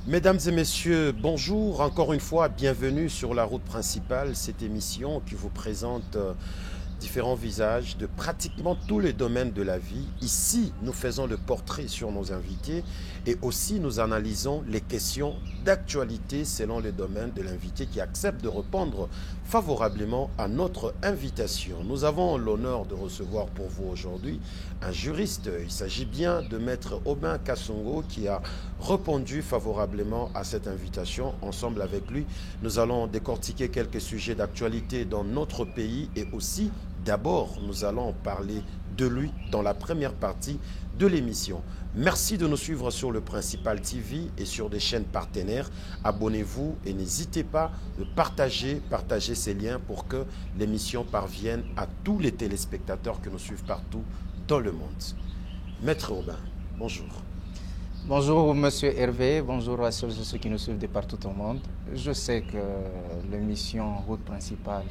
Mesdames et messieurs, bonjour. Encore une fois, bienvenue sur la route principale, cette émission qui vous présente différents visages de pratiquement tous les domaines de la vie. Ici, nous faisons le portrait sur nos invités et aussi nous analysons les questions d'actualité selon les domaines de l'invité qui accepte de répondre favorablement à notre invitation. Nous avons l'honneur de recevoir pour vous aujourd'hui un juriste. Il s'agit bien de Maître Aubin Kasongo qui a répondu favorablement à cette invitation. Ensemble avec lui, nous allons décortiquer quelques sujets d'actualité dans notre pays et aussi d'abord, nous allons parler de lui dans la première partie de l'émission. Merci de nous suivre sur le Principal TV et sur des chaînes partenaires. Abonnez-vous et n'hésitez pas de partager ces liens pour que l'émission parvienne à tous les téléspectateurs que nous suivent partout dans le monde. Maître Aubin, bonjour. Bonjour Monsieur Hervé, bonjour à ceux qui nous suivent de partout au monde. Je sais que l'émission Route Principale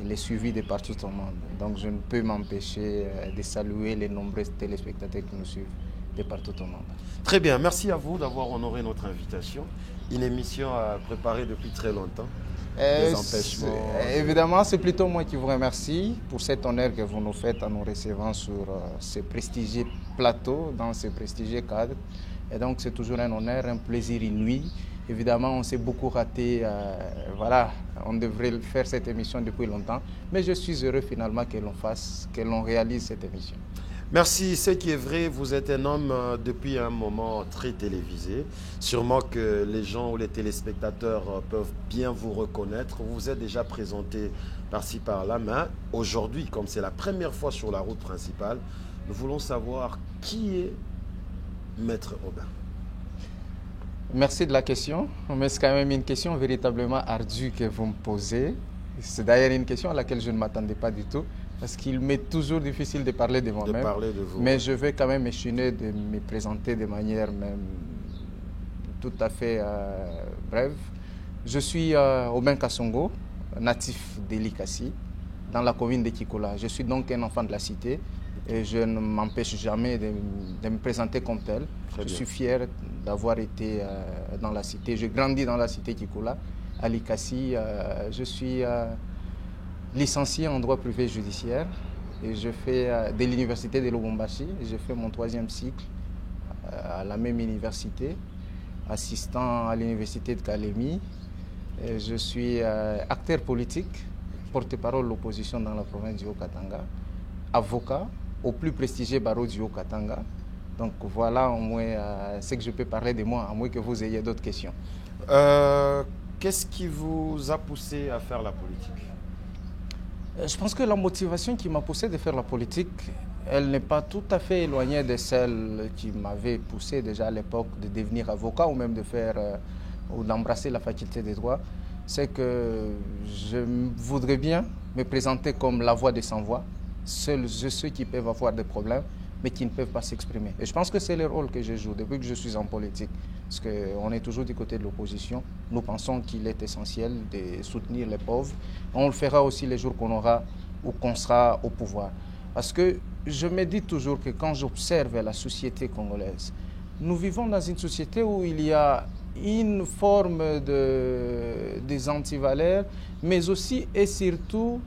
elle est suivie de partout au monde. Donc je ne peux m'empêcher de saluer les nombreux téléspectateurs qui nous suivent de partout au monde. Très bien, merci à vous d'avoir honoré notre invitation. Une émission à préparer depuis très longtemps. Les empêchements. Évidemment, c'est plutôt moi qui vous remercie pour cet honneur que vous nous faites en nous recevant sur ce prestigieux plateau, dans ce prestigieux cadre. Et donc c'est toujours un honneur, un plaisir inouï. Évidemment, on s'est beaucoup raté, voilà, on devrait faire cette émission depuis longtemps, mais je suis heureux finalement que l'on réalise cette émission. Merci, ce qui est vrai, vous êtes un homme depuis un moment très télévisé. Sûrement que les gens ou les téléspectateurs peuvent bien vous reconnaître. Vous vous êtes déjà présenté par-ci par-là, mais aujourd'hui, comme c'est la première fois sur la route principale, nous voulons savoir qui est Maître Aubin. Merci de la question, mais c'est quand même une question véritablement ardue que vous me posez. C'est d'ailleurs une question à laquelle je ne m'attendais pas du tout, parce qu'il m'est toujours difficile de parler de moi-même. Mais je vais quand même échiner de me présenter de manière même tout à fait brève. Je suis Aubin Kasongo, natif d'Elikassi, dans la commune de Kikola. Je suis donc un enfant de la cité. Et je ne m'empêche jamais de me présenter comme tel. Je suis fier d'avoir été dans la cité. Je grandis dans la cité Kikola, à Likassi. Je suis licencié en droit privé judiciaire et je fais de l'université de Lubumbashi. J'ai fait mon 3e cycle à la même université, assistant à l'université de Kalemi. Et je suis acteur politique, porte-parole de l'opposition dans la province du Haut-Katanga, avocat au plus prestigieux barreau du Haut-Katanga. Donc voilà au moins ce que je peux parler de moi, à moins que vous ayez d'autres questions. Qu'est-ce qui vous a poussé à faire la politique? Je pense que la motivation qui m'a poussé de faire la politique, elle n'est pas tout à fait éloignée de celle qui m'avait poussé déjà à l'époque de devenir avocat ou même de faire ou d'embrasser la faculté des droits. C'est que je voudrais bien me présenter comme la voix des sans-voix. Seuls ceux qui peuvent avoir des problèmes, mais qui ne peuvent pas s'exprimer. Et je pense que c'est le rôle que je joue depuis que je suis en politique. Parce qu'on est toujours du côté de l'opposition. Nous pensons qu'il est essentiel de soutenir les pauvres. On le fera aussi les jours qu'on aura ou qu'on sera au pouvoir. Parce que je me dis toujours que quand j'observe la société congolaise, nous vivons dans une société où il y a une forme des antivaleurs, mais aussi et surtout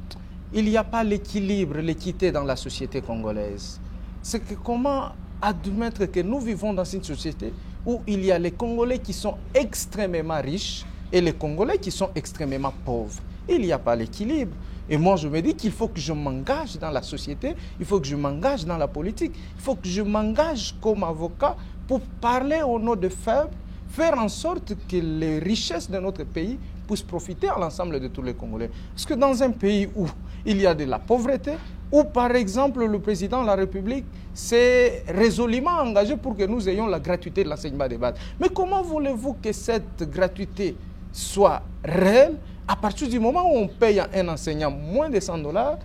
il n'y a pas l'équilibre, l'équité dans la société congolaise. C'est que comment admettre que nous vivons dans une société où il y a les Congolais qui sont extrêmement riches et les Congolais qui sont extrêmement pauvres. Il n'y a pas l'équilibre. Et moi, je me dis qu'il faut que je m'engage dans la société, il faut que je m'engage dans la politique, il faut que je m'engage comme avocat pour parler au nom des faibles, faire en sorte que les richesses de notre pays puissent profiter à l'ensemble de tous les Congolais. Parce que dans un pays où il y a de la pauvreté, où par exemple le président de la République s'est résolument engagé pour que nous ayons la gratuité de l'enseignement des bases. Mais comment voulez-vous que cette gratuité soit réelle à partir du moment où on paye à un enseignant moins de $100,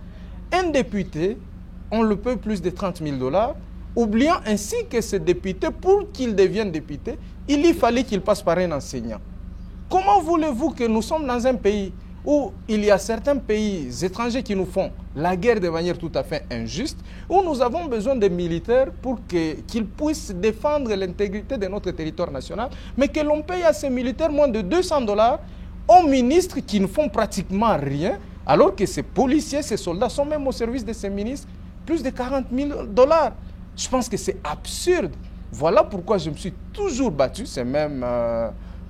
un député, on le paye plus de $30 000, oubliant ainsi que ce député, pour qu'il devienne député, il y fallait qu'il passe par un enseignant. Comment voulez-vous que nous sommes dans un pays où il y a certains pays étrangers qui nous font la guerre de manière tout à fait injuste, où nous avons besoin des militaires pour qu'ils puissent défendre l'intégrité de notre territoire national, mais que l'on paye à ces militaires moins de $200 aux ministres qui ne font pratiquement rien, alors que ces policiers, ces soldats sont même au service de ces ministres, plus de $40 000. Je pense que c'est absurde. Voilà pourquoi je me suis toujours battu, c'est même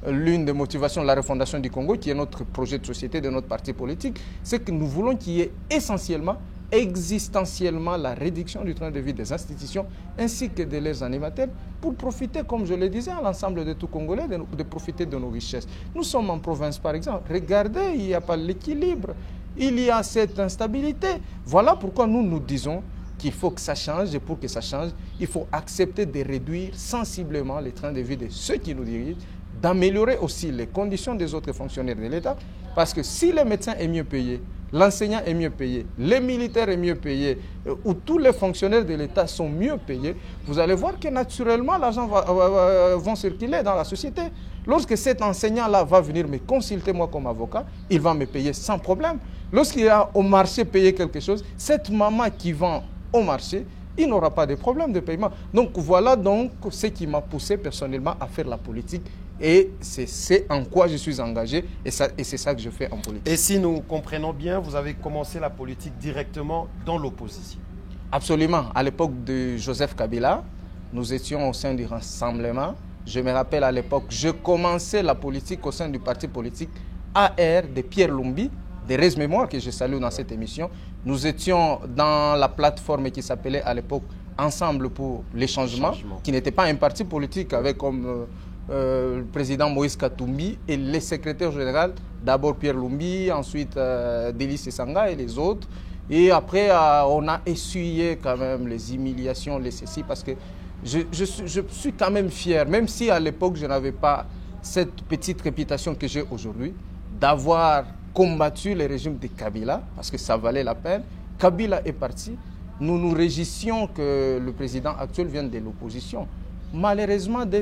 l'une des motivations de la refondation du Congo, qui est notre projet de société de notre parti politique, c'est que nous voulons qu'il y ait essentiellement, existentiellement, la réduction du train de vie des institutions ainsi que de leurs animateurs pour profiter, comme je le disais, à l'ensemble de tout Congolais, de profiter de nos richesses. Nous sommes en province, par exemple. Regardez, il n'y a pas l'équilibre, il y a cette instabilité. Voilà pourquoi nous disons qu'il faut que ça change, et pour que ça change, il faut accepter de réduire sensiblement les trains de vie de ceux qui nous dirigent, d'améliorer aussi les conditions des autres fonctionnaires de l'État, parce que si le médecin est mieux payé, l'enseignant est mieux payé, les militaires est mieux payé, ou tous les fonctionnaires de l'État sont mieux payés, vous allez voir que naturellement l'argent va circuler dans la société. Lorsque cet enseignant-là va venir me consulter moi comme avocat, il va me payer sans problème. Lorsqu'il va au marché payer quelque chose, cette maman qui vend au marché, il n'aura pas de problème de paiement. Donc voilà donc ce qui m'a poussé personnellement à faire la politique. Et c'est en quoi je suis engagé et c'est ça que je fais en politique. Et si nous comprenons bien, vous avez commencé la politique directement dans l'opposition? Absolument. À l'époque de Joseph Kabila, nous étions au sein du Rassemblement. Je me rappelle à l'époque, je commençais la politique au sein du parti politique AR de Pierre Lumbi, de Rez Mémoire, que je salue dans cette émission. Nous étions dans la plateforme qui s'appelait à l'époque Ensemble pour les changements, qui n'était pas un parti politique avec comme le président Moïse Katumbi et les secrétaires généraux, d'abord Pierre Lumbi, ensuite Délice Sanga et les autres. Et après, on a essuyé quand même les humiliations, les ceci, parce que je suis quand même fier, même si à l'époque je n'avais pas cette petite réputation que j'ai aujourd'hui, d'avoir combattu le régime de Kabila, parce que ça valait la peine. Kabila est parti. Nous nous réjouissions que le président actuel vienne de l'opposition. Malheureusement, dès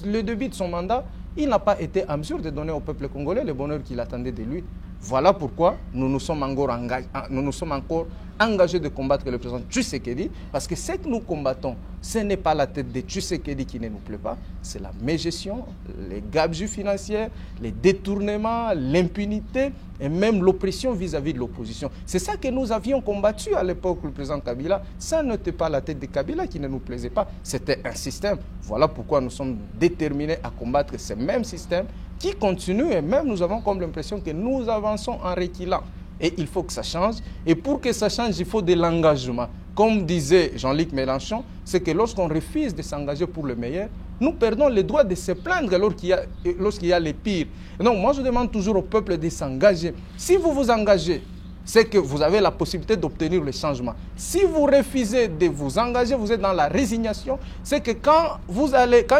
le début de son mandat, il n'a pas été en mesure de donner au peuple congolais le bonheur qu'il attendait de lui. Voilà pourquoi nous nous sommes encore engagés de combattre le président Tshisekedi, parce que ce que nous combattons, ce n'est pas la tête de Tshisekedi qui ne nous plaît pas, c'est la mégestion, les gabegies financières, les détournements, l'impunité et même l'oppression vis-à-vis de l'opposition. C'est ça que nous avions combattu à l'époque, le président Kabila. Ça n'était pas la tête de Kabila qui ne nous plaisait pas, c'était un système. Voilà pourquoi nous sommes déterminés à combattre ce même système qui continue, et même nous avons comme l'impression que nous avançons en reculant. Et il faut que ça change. Et pour que ça change, il faut de l'engagement. Comme disait Jean-Luc Mélenchon, c'est que lorsqu'on refuse de s'engager pour le meilleur, nous perdons le droit de se plaindre lorsqu'il y a les pires. Donc moi, je demande toujours au peuple de s'engager. Si vous vous engagez, c'est que vous avez la possibilité d'obtenir le changement. Si vous refusez de vous engager, vous êtes dans la résignation, c'est que quand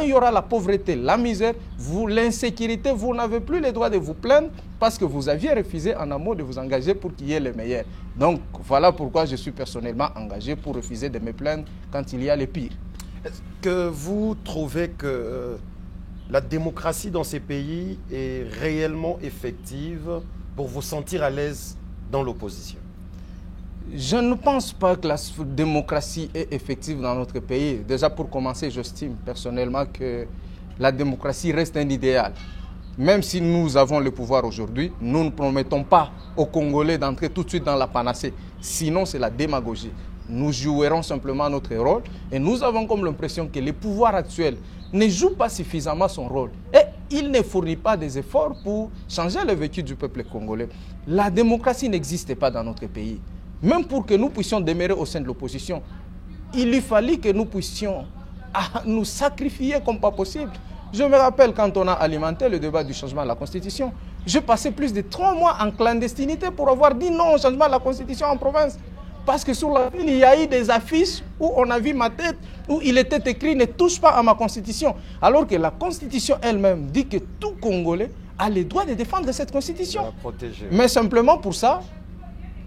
il y aura la pauvreté, la misère, l'insécurité, vous n'avez plus le droit de vous plaindre parce que vous aviez refusé en amont de vous engager pour qu'il y ait le meilleur. Donc voilà pourquoi je suis personnellement engagé pour refuser de me plaindre quand il y a le pire. Est-ce que vous trouvez que la démocratie dans ces pays est réellement effective pour vous sentir à l'aise dans l'opposition? Je ne pense pas que la démocratie est effective dans notre pays. Déjà pour commencer, j'estime personnellement que la démocratie reste un idéal. Même si nous avons le pouvoir aujourd'hui, nous ne promettons pas aux Congolais d'entrer tout de suite dans la panacée. Sinon, c'est la démagogie. Nous jouerons simplement notre rôle et nous avons comme l'impression que le pouvoir actuel ne joue pas suffisamment son rôle. Et il ne fournit pas des efforts pour changer le vécu du peuple congolais. La démocratie n'existe pas dans notre pays. Même pour que nous puissions demeurer au sein de l'opposition, il lui fallait que nous puissions nous sacrifier comme pas possible. Je me rappelle quand on a alimenté le débat du changement de la Constitution, j'ai passé plus de 3 mois en clandestinité pour avoir dit non au changement de la Constitution en province. Parce que sur la ville, il y a eu des affiches où on a vu ma tête, où il était écrit « Ne touche pas à ma Constitution ». Alors que la Constitution elle-même dit que tout Congolais a le droit de défendre cette Constitution. Mais simplement pour ça,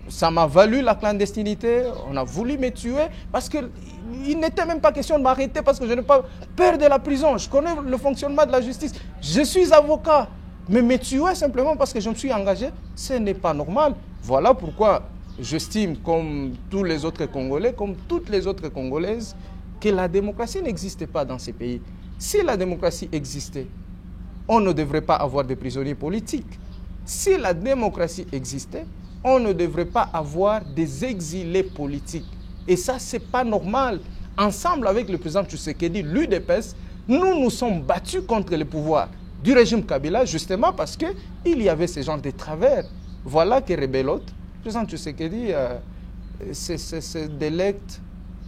ça m'a valu la clandestinité, on a voulu me tuer parce qu'il n'était même pas question de m'arrêter parce que je n'ai pas peur de la prison. Je connais le fonctionnement de la justice. Je suis avocat. Mais me tuer simplement parce que je me suis engagé, ce n'est pas normal. Voilà pourquoi j'estime, comme tous les autres Congolais, comme toutes les autres Congolaises, que la démocratie n'existe pas dans ces pays. Si la démocratie existait, on ne devrait pas avoir de prisonniers politiques. Si la démocratie existait, on ne devrait pas avoir des exilés politiques. Et ça, ce n'est pas normal. Ensemble avec le président Tshisekedi, l'UDPS, nous nous sommes battus contre le pouvoir du régime Kabila, justement parce qu'il y avait ce genre de travers. Voilà que Rebelote, le président Tshisekedi, se délecte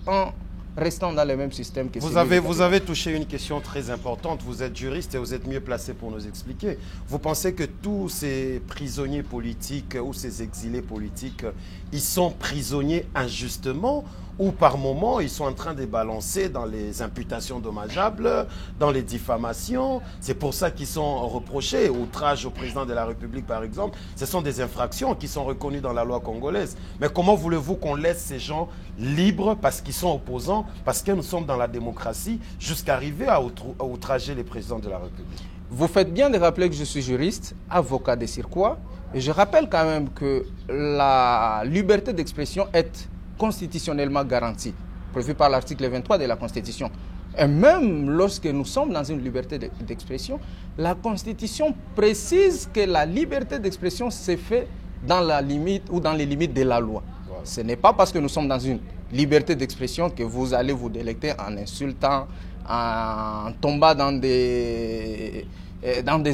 en restant dans le même système que vous avez touché une question très importante. Vous êtes juriste et vous êtes mieux placé pour nous expliquer. Vous pensez que tous ces prisonniers politiques ou ces exilés politiques, ils sont prisonniers injustement ou par moment ils sont en train de balancer dans les imputations dommageables, dans les diffamations? C'est pour ça qu'ils sont reprochés. Outrage au président de la République, par exemple, ce sont des infractions qui sont reconnues dans la loi congolaise. Mais comment voulez-vous qu'on laisse ces gens libres parce qu'ils sont opposants, parce que nous sommes dans la démocratie, jusqu'à arriver à outrager les présidents de la République? Vous faites bien de rappeler que je suis juriste, avocat des Cirquois, et je rappelle quand même que la liberté d'expression est constitutionnellement garantie, prévue par l'article 23 de la Constitution. Et même lorsque nous sommes dans une liberté d'expression, la Constitution précise que la liberté d'expression se fait dans la limite ou dans les limites de la loi. Voilà. Ce n'est pas parce que nous sommes dans une liberté d'expression que vous allez vous délecter en insultant, en tombant dans des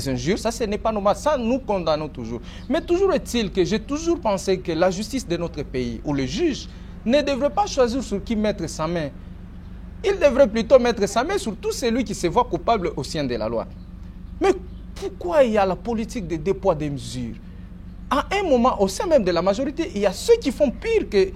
injures. Ça, ce n'est pas normal. Ça, nous condamnons toujours. Mais toujours est-il que j'ai toujours pensé que la justice de notre pays, ou le juge, ne devrait pas choisir sur qui mettre sa main. Il devrait plutôt mettre sa main sur tout celui qui se voit coupable au sein de la loi. Mais pourquoi il y a la politique de deux poids, deux mesures? À un moment, au sein même de la majorité, il y a ceux qui font pire que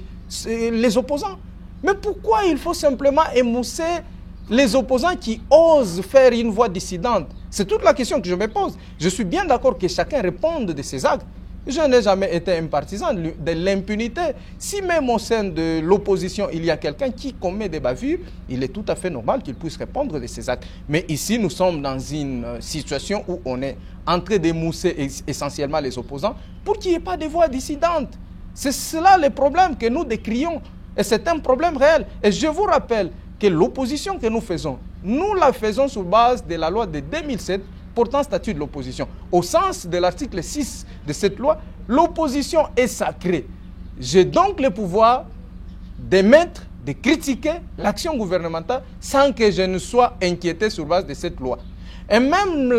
les opposants. Mais pourquoi il faut simplement émousser les opposants qui osent faire une voix dissidente? C'est toute la question que je me pose. Je suis bien d'accord que chacun réponde de ses actes. Je n'ai jamais été un partisan de l'impunité. Si même au sein de l'opposition, il y a quelqu'un qui commet des bavures, il est tout à fait normal qu'il puisse répondre de ses actes. Mais ici, nous sommes dans une situation où on est en train d'émousser essentiellement les opposants pour qu'il n'y ait pas de voix dissidentes. C'est cela le problème que nous décrions. Et c'est un problème réel. Et je vous rappelle que l'opposition que nous faisons, nous la faisons sur base de la loi de 2007 portant statut de l'opposition. Au sens de l'article 6 de cette loi, l'opposition est sacrée. J'ai donc le pouvoir d'émettre, de critiquer l'action gouvernementale sans que je ne sois inquiété sur base de cette loi. Et même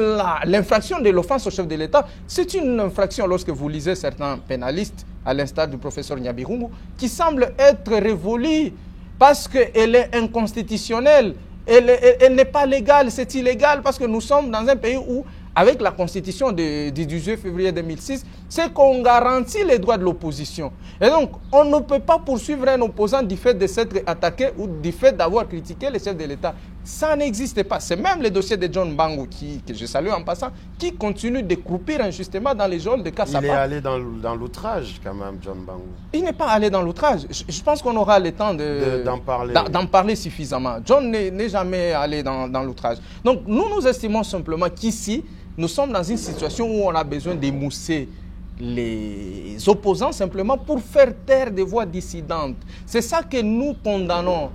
l'infraction de l'offense au chef de l'État, c'est une infraction lorsque vous lisez certains pénalistes, à l'instar du professeur Nyabirungu, qui semble être révolue parce qu'elle est inconstitutionnelle. Elle n'est pas légale, c'est illégal parce que nous sommes dans un pays où, avec la constitution du 18 février 2006, c'est qu'on garantit les droits de l'opposition. Et donc, on ne peut pas poursuivre un opposant du fait de s'être attaqué ou du fait d'avoir critiqué le chef de l'État. Ça n'existe pas. C'est même le dossier de John Mbangou, que je salue en passant, qui continue de croupir injustement dans les geôles de Kassapa. Il est allé dans l'outrage quand même, John Mbangou. Il n'est pas allé dans l'outrage. Je pense qu'on aura le temps d'en parler suffisamment. John n'est jamais allé dans l'outrage. Donc nous estimons simplement qu'ici, nous sommes dans une situation où on a besoin d'émousser les opposants simplement pour faire taire des voix dissidentes. C'est ça que nous condamnons.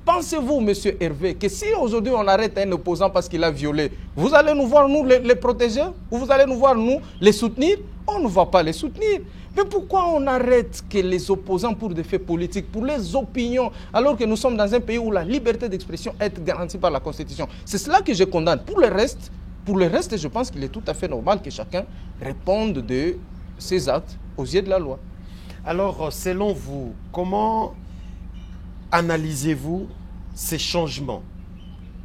Pensez-vous, M. Hervé, que si aujourd'hui on arrête un opposant parce qu'il a violé, vous allez nous voir, nous, les protéger? Ou vous allez nous voir, nous, les soutenir? On ne va pas les soutenir. Mais pourquoi on arrête que les opposants pour des faits politiques, pour les opinions, alors que nous sommes dans un pays où la liberté d'expression est garantie par la Constitution? C'est cela que je condamne. Pour le reste, je pense qu'il est tout à fait normal que chacun réponde de ses actes aux yeux de la loi. Alors, selon vous, comment analysez-vous ces changements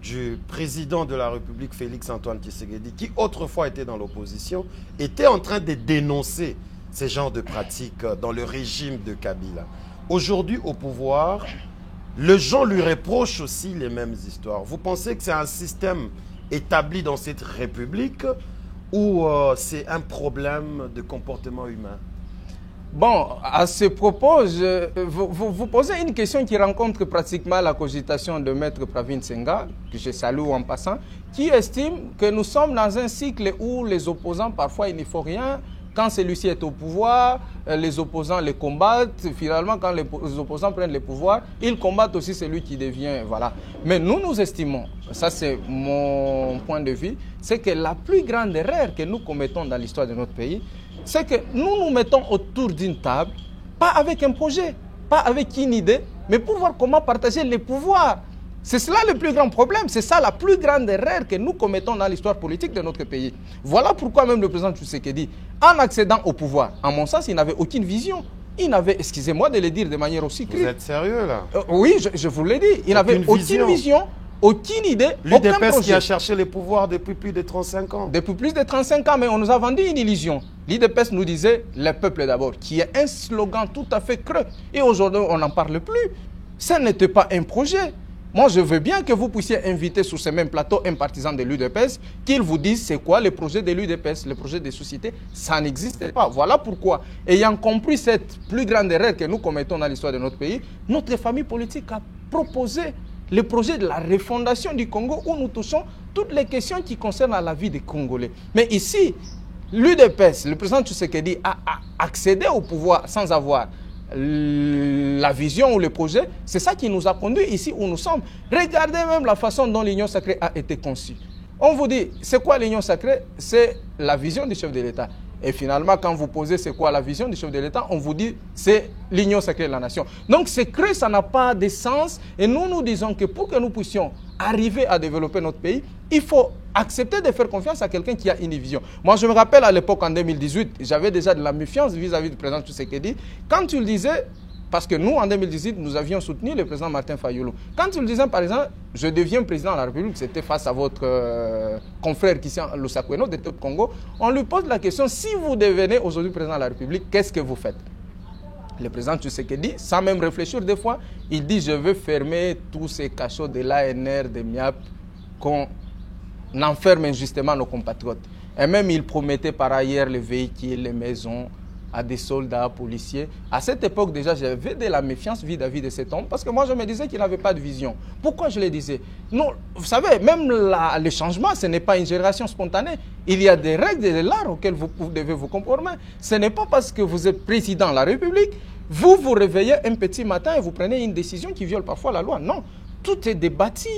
du président de la République, Félix Antoine Tshisekedi, qui autrefois était dans l'opposition, était en train de dénoncer ces genres de pratiques dans le régime de Kabila? Aujourd'hui, au pouvoir, les gens lui reprochent aussi les mêmes histoires. Vous pensez que c'est un système établi dans cette République ou c'est un problème de comportement humain? Bon, à ce propos, vous posez une question qui rencontre pratiquement la cogitation de Maître Pravin Senga, que je salue en passant, qui estime que nous sommes dans un cycle où les opposants, parfois, ils n'y font rien. Quand celui-ci est au pouvoir, les opposants les combattent. Finalement, quand les opposants prennent le pouvoir, ils combattent aussi celui qui devient... Voilà. Mais nous estimons, ça c'est mon point de vue, c'est que la plus grande erreur que nous commettons dans l'histoire de notre pays, c'est que nous nous mettons autour d'une table, pas avec un projet, pas avec une idée, mais pour voir comment partager les pouvoirs. C'est cela le plus grand problème, c'est ça la plus grande erreur que nous commettons dans l'histoire politique de notre pays. Voilà pourquoi même le président Tshisekedi, en accédant au pouvoir, à mon sens, il n'avait aucune vision. Il n'avait, excusez-moi de le dire de manière aussi crue. Vous êtes sérieux là? Oui, je vous l'ai dit. Il n'avait aucune vision, aucune idée, aucun projet. Qui a cherché le pouvoir depuis plus de 35 ans. Depuis plus de 35 ans, mais on nous a vendu une illusion. L'IDPS nous disait le peuple d'abord, qui est un slogan tout à fait creux. Et aujourd'hui, on n'en parle plus. Ça n'était pas un projet. Moi, je veux bien que vous puissiez inviter sur ce même plateau un partisan de l'UDPS, qu'il vous dise c'est quoi le projet de l'UDPS, le projet des sociétés. Ça n'existait pas. Voilà pourquoi, ayant compris cette plus grande erreur que nous commettons dans l'histoire de notre pays, notre famille politique a proposé le projet de la refondation du Congo où nous touchons toutes les questions qui concernent la vie des Congolais. Mais ici, l'UDPS, le président Tshisekedi a accédé au pouvoir sans avoir la vision ou le projet. C'est ça qui nous a conduit ici où nous sommes. Regardez même la façon dont l'Union sacrée a été conçue. On vous dit, c'est quoi l'Union sacrée? C'est la vision du chef de l'État. Et finalement, quand vous posez c'est quoi la vision du chef de l'État, on vous dit c'est l'Union sacrée de la nation. Donc c'est creux, ça n'a pas de sens. Et nous disons que pour que nous puissions arriver à développer notre pays, il faut accepter de faire confiance à quelqu'un qui a une vision. Moi, je me rappelle à l'époque, en 2018, j'avais déjà de la méfiance vis-à-vis du président Tshisekedi. Quand tu le disais, parce que nous, en 2018, nous avions soutenu le président Martin Fayulu. Quand tu le disais, par exemple, je deviens président de la République, c'était face à votre confrère Christian Lusakweno de Top Congo, on lui pose la question, si vous devenez aujourd'hui président de la République, qu'est-ce que vous faites? Le président Tshisekedi, sans même réfléchir des fois, il dit, je veux fermer tous ces cachots de l'ANR, de MIAP, qu'on enferme injustement nos compatriotes. Et même il promettait par ailleurs les véhicules, les maisons à des soldats, policiers. À cette époque déjà, j'avais de la méfiance vis-à-vis de cet homme parce que moi je me disais qu'il n'avait pas de vision. Pourquoi je le disais? Non, vous savez, même le changement, ce n'est pas une génération spontanée. Il y a des règles et des l'art auxquelles vous devez vous conformer. Ce n'est pas parce que vous êtes président de la République, vous vous réveillez un petit matin et vous prenez une décision qui viole parfois la loi. Non, tout est débattu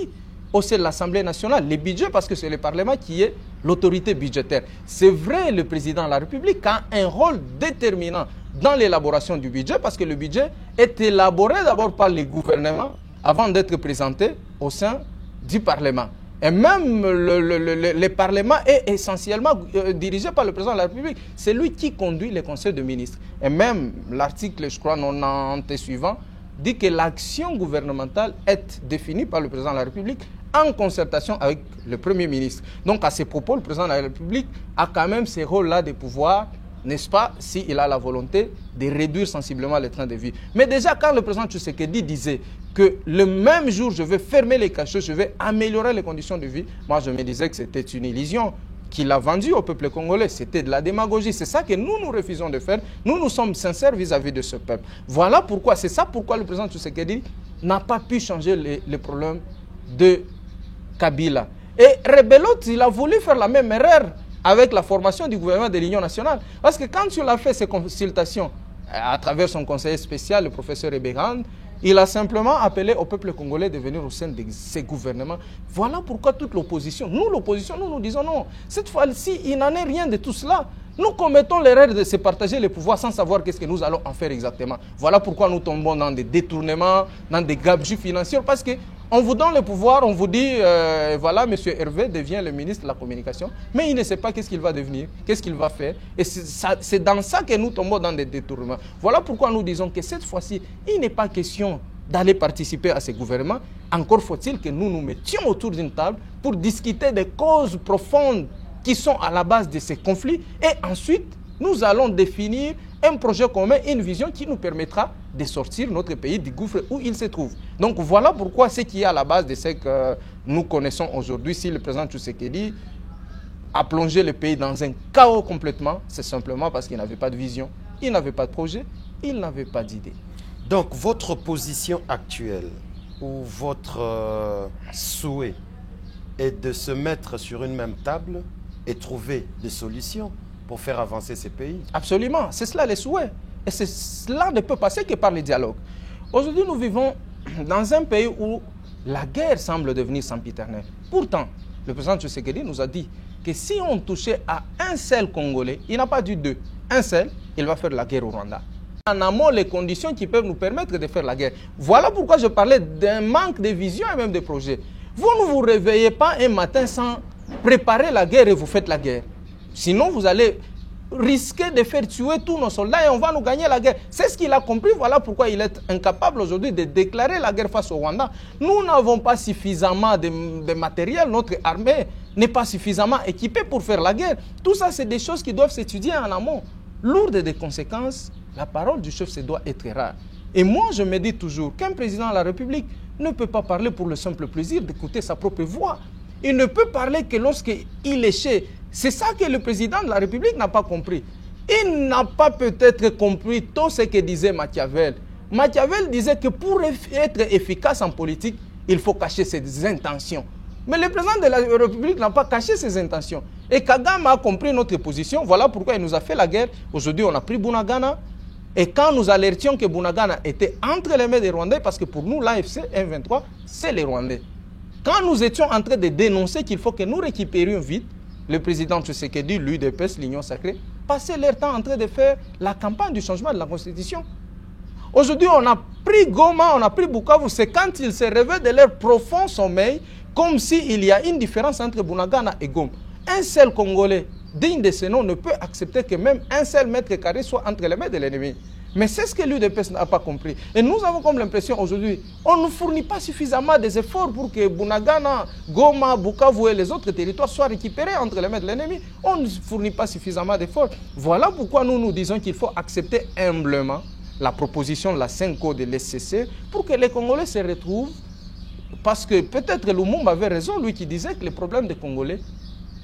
au sein de l'Assemblée nationale. Les budgets, parce que c'est le Parlement qui est l'autorité budgétaire. C'est vrai, le président de la République a un rôle déterminant dans l'élaboration du budget, parce que le budget est élaboré d'abord par les gouvernements avant d'être présenté au sein du Parlement. Et même le Parlement est essentiellement dirigé par le président de la République. C'est lui qui conduit les conseils de ministres. Et même l'article, je crois, 90 suivant, dit que l'action gouvernementale est définie par le président de la République en concertation avec le Premier ministre. Donc à ces propos, le président de la République a quand même ce rôle-là de pouvoir, n'est-ce pas, s'il a la volonté de réduire sensiblement le train de vie. Mais déjà, quand le président Tshisekedi disait que le même jour, je vais fermer les cachots, je vais améliorer les conditions de vie, moi je me disais que c'était une illusion qu'il a vendue au peuple congolais. C'était de la démagogie. C'est ça que nous refusons de faire. Nous sommes sincères vis-à-vis de ce peuple. Voilà pourquoi, c'est ça pourquoi le président Tshisekedi n'a pas pu changer les problèmes de Kabila. Et Rebelot, il a voulu faire la même erreur avec la formation du gouvernement de l'Union nationale. Parce que quand il a fait ses consultations à travers son conseiller spécial, le professeur Ebegand, il a simplement appelé au peuple congolais de venir au sein de ces gouvernements. Voilà pourquoi toute l'opposition, l'opposition, nous disons non. Cette fois-ci, il n'en est rien de tout cela. Nous commettons l'erreur de se partager les pouvoirs sans savoir qu'est-ce que nous allons en faire exactement. Voilà pourquoi nous tombons dans des détournements, dans des gabegies financiers, parce qu'on vous donne le pouvoir, on vous dit, voilà, M. Hervé devient le ministre de la Communication, mais il ne sait pas qu'est-ce qu'il va devenir, qu'est-ce qu'il va faire. Et c'est dans ça que nous tombons dans des détournements. Voilà pourquoi nous disons que cette fois-ci, il n'est pas question d'aller participer à ces gouvernements. Encore faut-il que nous nous mettions autour d'une table pour discuter des causes profondes qui sont à la base de ces conflits. Et ensuite, nous allons définir un projet commun, une vision qui nous permettra de sortir notre pays du gouffre où il se trouve. Donc voilà pourquoi ce qui est à la base de ce que nous connaissons aujourd'hui, si le président Tshisekedi a plongé le pays dans un chaos complètement, c'est simplement parce qu'il n'avait pas de vision, il n'avait pas de projet, il n'avait pas d'idée. Donc, votre position actuelle ou votre souhait est de se mettre sur une même table et trouver des solutions pour faire avancer ces pays? Absolument, c'est cela les souhaits. Et cela ne peut passer que par le dialogue. Aujourd'hui, nous vivons dans un pays où la guerre semble devenir sempiternelle. Pourtant, le président Tshisekedi nous a dit que si on touchait à un seul Congolais, il n'a pas dit deux, un seul, il va faire la guerre au Rwanda. En amont, les conditions qui peuvent nous permettre de faire la guerre. Voilà pourquoi je parlais d'un manque de vision et même de projet. Vous ne vous réveillez pas un matin sans préparer la guerre et vous faites la guerre. Sinon, vous allez risquer de faire tuer tous nos soldats et on va nous gagner la guerre. C'est ce qu'il a compris. Voilà pourquoi il est incapable aujourd'hui de déclarer la guerre face au Rwanda. Nous n'avons pas suffisamment de matériel. Notre armée n'est pas suffisamment équipée pour faire la guerre. Tout ça, c'est des choses qui doivent s'étudier en amont. Lourde des conséquences, la parole du chef, ça doit être rare. Et moi, je me dis toujours qu'un président de la République ne peut pas parler pour le simple plaisir d'écouter sa propre voix. Il ne peut parler que lorsqu'il est chez. C'est ça que le président de la République n'a pas compris. Il n'a pas peut-être compris tout ce que disait Machiavel. Machiavel disait que pour être efficace en politique, il faut cacher ses intentions. Mais le président de la République n'a pas caché ses intentions. Et Kagame a compris notre position. Voilà pourquoi il nous a fait la guerre. Aujourd'hui, on a pris Bunagana. Et quand nous alertions que Bunagana était entre les mains des Rwandais, parce que pour nous, l'AFC M23, c'est les Rwandais. Quand nous étions en train de dénoncer qu'il faut que nous récupérions vite, le président Tshisekedi, l'UDPS, l'Union Sacrée, passaient leur temps en train de faire la campagne du changement de la Constitution. Aujourd'hui, on a pris Goma, on a pris Bukavu, c'est quand ils se réveillent de leur profond sommeil, comme s'il y a une différence entre Bunagana et Goma. Un seul Congolais digne de ce nom ne peut accepter que même un seul mètre carré soit entre les mains de l'ennemi. Mais c'est ce que l'UDPS n'a pas compris. Et nous avons comme l'impression aujourd'hui, on ne fournit pas suffisamment des efforts pour que Bunagana, Goma, Bukavu et les autres territoires soient récupérés entre les mains de l'ennemi. On ne fournit pas suffisamment d'efforts. Voilà pourquoi nous disons qu'il faut accepter humblement la proposition de la CENCO de l'SCC pour que les Congolais se retrouvent. Parce que peut-être Lumumba avait raison, lui qui disait que les problèmes des Congolais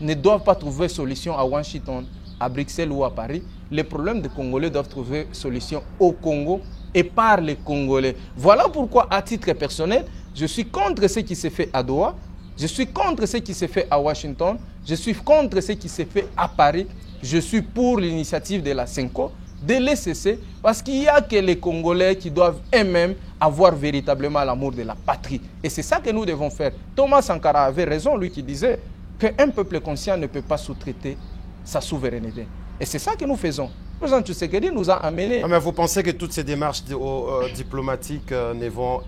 ne doivent pas trouver solution à Washington, à Bruxelles ou à Paris. Les problèmes des Congolais doivent trouver solution au Congo et par les Congolais. Voilà pourquoi, à titre personnel, je suis contre ce qui s'est fait à Doha, je suis contre ce qui s'est fait à Washington, je suis contre ce qui s'est fait à Paris, je suis pour l'initiative de la CENCO, de l'SCC, parce qu'il n'y a que les Congolais qui doivent eux-mêmes avoir véritablement l'amour de la patrie. Et c'est ça que nous devons faire. Thomas Sankara avait raison, lui qui disait qu'un peuple conscient ne peut pas sous-traiter sa souveraineté. Et c'est ça que nous faisons. Le président Tshisekedi nous a amené... Mais vous pensez que toutes ces démarches diplomatiques ne vont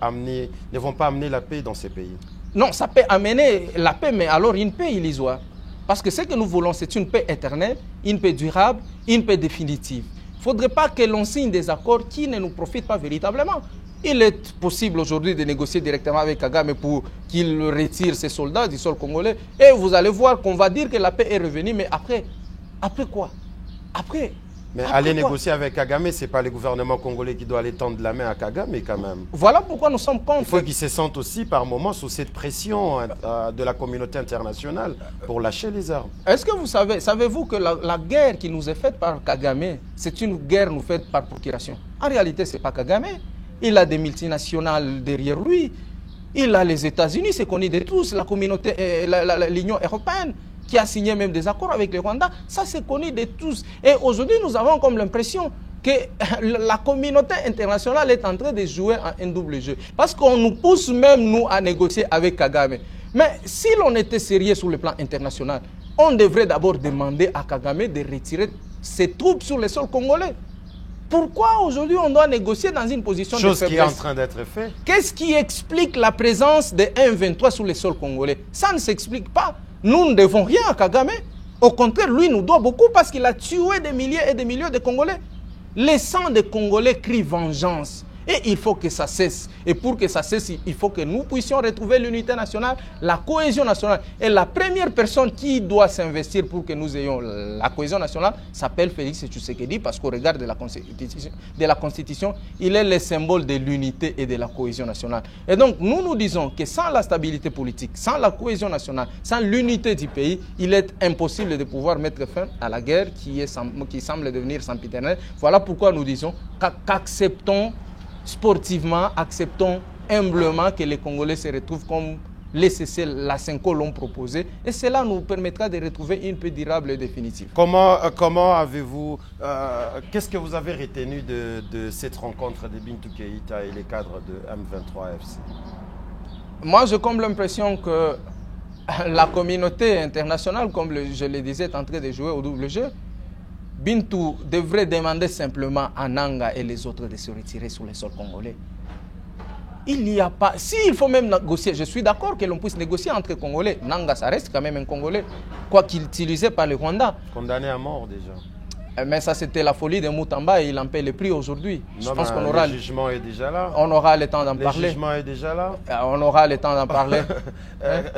pas amener la paix dans ces pays? Non, ça peut amener la paix, mais alors une paix illusoire. Parce que ce que nous voulons, c'est une paix éternelle, une paix durable, une paix définitive. Il ne faudrait pas que l'on signe des accords qui ne nous profitent pas véritablement. Il est possible aujourd'hui de négocier directement avec Kagame pour qu'il retire ses soldats du sol congolais. Et vous allez voir qu'on va dire que la paix est revenue, mais après quoi? Mais aller négocier avec Kagame, ce n'est pas le gouvernement congolais qui doit aller tendre la main à Kagame quand même. Voilà pourquoi nous sommes contre. Il faut qu'il se sente aussi par moments sous cette pression de la communauté internationale pour lâcher les armes. Est-ce que savez-vous que la guerre qui nous est faite par Kagame, c'est une guerre nous faite par procuration? En réalité, ce n'est pas Kagame. Il a des multinationales derrière lui. Il a les États-Unis, c'est connu de tous, la communauté, l'Union européenne, qui a signé même des accords avec le Rwanda. Ça, c'est connu de tous. Et aujourd'hui, nous avons comme l'impression que la communauté internationale est en train de jouer un double jeu. Parce qu'on nous pousse même, nous, à négocier avec Kagame. Mais si l'on était sérieux sur le plan international, on devrait d'abord demander à Kagame de retirer ses troupes sur le sol congolais. Pourquoi aujourd'hui on doit négocier dans une position de faiblesse? Chose qui est en train d'être faite. Qu'est-ce qui explique la présence de M23 sur le sol congolais? Ça ne s'explique pas. Nous ne devons rien à Kagame. Au contraire, lui nous doit beaucoup parce qu'il a tué des milliers et des milliers de Congolais. Les sangs des Congolais crient vengeance. Et il faut que ça cesse. Et pour que ça cesse, il faut que nous puissions retrouver l'unité nationale, la cohésion nationale. Et la première personne qui doit s'investir pour que nous ayons la cohésion nationale s'appelle Félix Tshisekedi, parce qu'au regard de la Constitution, il est le symbole de l'unité et de la cohésion nationale. Et donc, nous disons que sans la stabilité politique, sans la cohésion nationale, sans l'unité du pays, il est impossible de pouvoir mettre fin à la guerre qui semble devenir sempiternelle. Voilà pourquoi nous disons qu'acceptons sportivement, acceptons humblement que les Congolais se retrouvent comme les CC, la Cinco l'ont proposé, et cela nous permettra de retrouver une paix durable et définitive. Comment avez-vous, qu'est-ce que vous avez retenu de cette rencontre de Bintou Keïta et les cadres de M23 FC? Moi, j'ai comme l'impression que la communauté internationale, comme je le disais, est en train de jouer au double jeu. Bintou devrait demander simplement à Nanga et les autres de se retirer sur le sol congolais. Il n'y a pas... S'il faut même négocier, je suis d'accord que l'on puisse négocier entre Congolais. Nanga, ça reste quand même un Congolais, quoi qu'il utilisé par le Rwanda. Condamné à mort déjà. Mais ça, c'était la folie de Moutamba et il en paie le prix aujourd'hui. Je pense qu'on aura... Le jugement est déjà là. On aura le temps d'en parler. Le jugement est déjà là. On aura le temps d'en parler.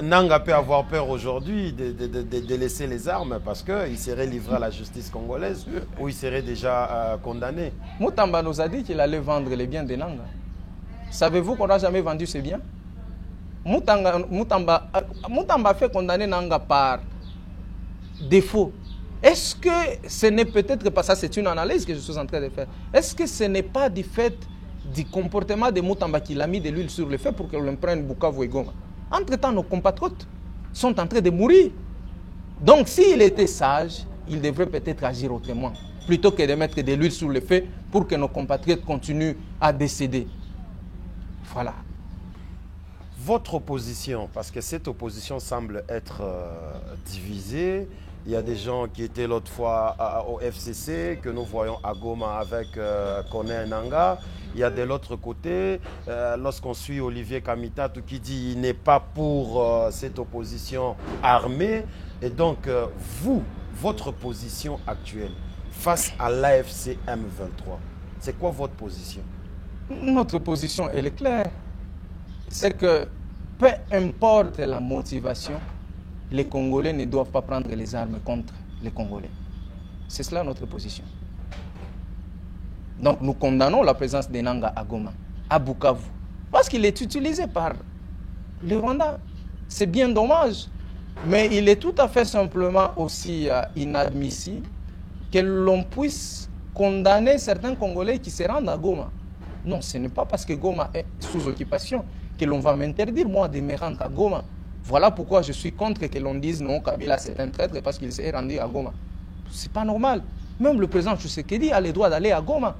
Nanga peut avoir peur aujourd'hui de laisser les armes parce qu'il serait livré à la justice congolaise ou il serait déjà condamné. Moutamba nous a dit qu'il allait vendre les biens de Nanga. Savez-vous qu'on n'a jamais vendu ces biens? Moutamba fait condamner Nanga par défaut. Est-ce que ce n'est peut-être pas ça, c'est une analyse que je suis en train de faire. Est-ce que ce n'est pas du fait du comportement de Moutamba qu'il a mis de l'huile sur le feu pour que l'on prenne Bukavu et Goma? Entre-temps, nos compatriotes sont en train de mourir. Donc, s'il était sage, il devrait peut-être agir autrement, plutôt que de mettre de l'huile sur le feu pour que nos compatriotes continuent à décéder. Voilà. Votre opposition, parce que cette opposition semble être divisée. Il y a des gens qui étaient l'autre fois au FCC, que nous voyons à Goma avec Kone Nanga. Il y a de l'autre côté, lorsqu'on suit Olivier Kamitatu qui dit qu'il n'est pas pour cette opposition armée. Et donc, votre position actuelle face à l'AFC M23, c'est quoi votre position? Notre position, elle est claire. C'est que peu importe la motivation, les Congolais ne doivent pas prendre les armes contre les Congolais. C'est cela notre position. Donc nous condamnons la présence de Nanga à Goma, à Bukavu, parce qu'il est utilisé par le Rwanda. C'est bien dommage, mais il est tout à fait simplement aussi inadmissible que l'on puisse condamner certains Congolais qui se rendent à Goma. Non, ce n'est pas parce que Goma est sous occupation que l'on va m'interdire, moi, de me rendre à Goma. Voilà pourquoi je suis contre que l'on dise non, Kabila c'est un traître parce qu'il s'est rendu à Goma. C'est pas normal. Même le président Tshisekedi a le droit d'aller à Goma.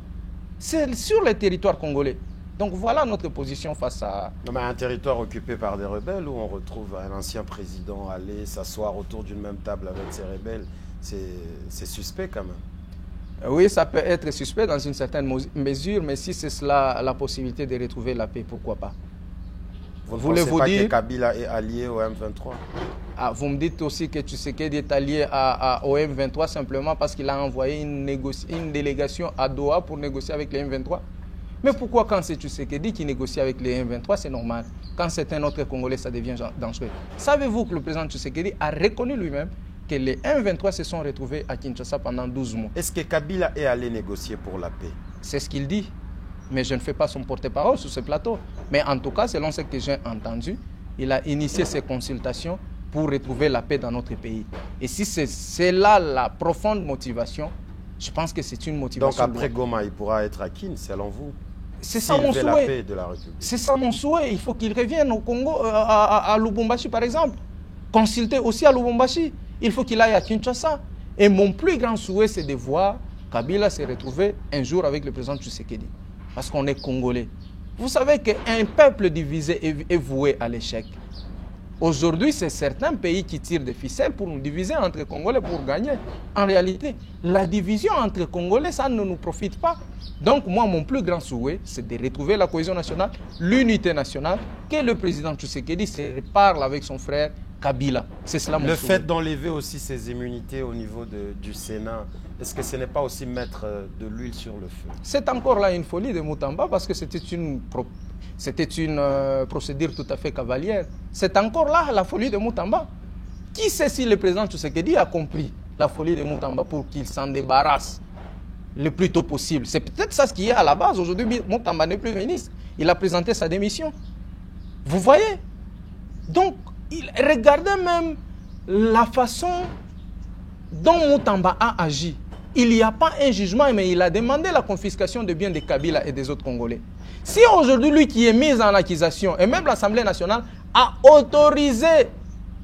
C'est sur le territoire congolais. Donc voilà notre position face à... Non, mais un territoire occupé par des rebelles où on retrouve un ancien président aller s'asseoir autour d'une même table avec ces rebelles, c'est suspect quand même. Oui, ça peut être suspect dans une certaine mesure, mais si c'est cela la possibilité de retrouver la paix, pourquoi pas? Vous ne pensez pas que Kabila est allié au M23? Vous me dites aussi que Tshisekedi est allié au M23 simplement parce qu'il a envoyé une délégation à Doha pour négocier avec les M23. Mais pourquoi quand c'est Tshisekedi qui négocie avec les M23, c'est normal? Quand c'est un autre Congolais, ça devient dangereux. Savez-vous que le président Tshisekedi a reconnu lui-même que les M23 se sont retrouvés à Kinshasa pendant 12 mois? Est-ce que Kabila est allé négocier pour la paix? C'est ce qu'il dit. Mais je ne fais pas son porte-parole sur ce plateau. Mais en tout cas, selon ce que j'ai entendu, il a initié ces consultations pour retrouver la paix dans notre pays. Et si c'est là la profonde motivation, je pense que c'est une motivation. Donc après Goma, il pourra être à Kin, selon vous? C'est ça mon souhait. C'est ça mon souhait. Il faut qu'il revienne au Congo, à Lubumbashi par exemple. Consulter aussi à Lubumbashi. Il faut qu'il aille à Kinshasa. Et mon plus grand souhait, c'est de voir Kabila se retrouver un jour avec le président Tshisekedi. Parce qu'on est Congolais. Vous savez qu'un peuple divisé est voué à l'échec. Aujourd'hui, c'est certains pays qui tirent des ficelles pour nous diviser entre Congolais pour gagner. En réalité, la division entre Congolais, ça ne nous profite pas. Donc moi, mon plus grand souhait, c'est de retrouver la cohésion nationale, l'unité nationale, que le président Tshisekedi se parle avec son frère Kabila. C'est cela mon Le souhait. fait d'enlever aussi ces immunités au niveau du Sénat, est-ce que ce n'est pas aussi mettre de l'huile sur le feu? C'est encore là une folie de Moutamba parce que c'était une procédure tout à fait cavalière. C'est encore là la folie de Moutamba. Qui sait si le président Tshisekedi a compris la folie de Moutamba pour qu'il s'en débarrasse le plus tôt possible? C'est peut-être ça ce qui est à la base. Aujourd'hui, Moutamba n'est plus ministre. Il a présenté sa démission. Vous voyez? Donc, regardez même la façon dont Moutamba a agi. Il n'y a pas un jugement, mais il a demandé la confiscation des biens de Kabila et des autres Congolais. Si aujourd'hui, lui qui est mis en accusation, et même l'Assemblée nationale, a autorisé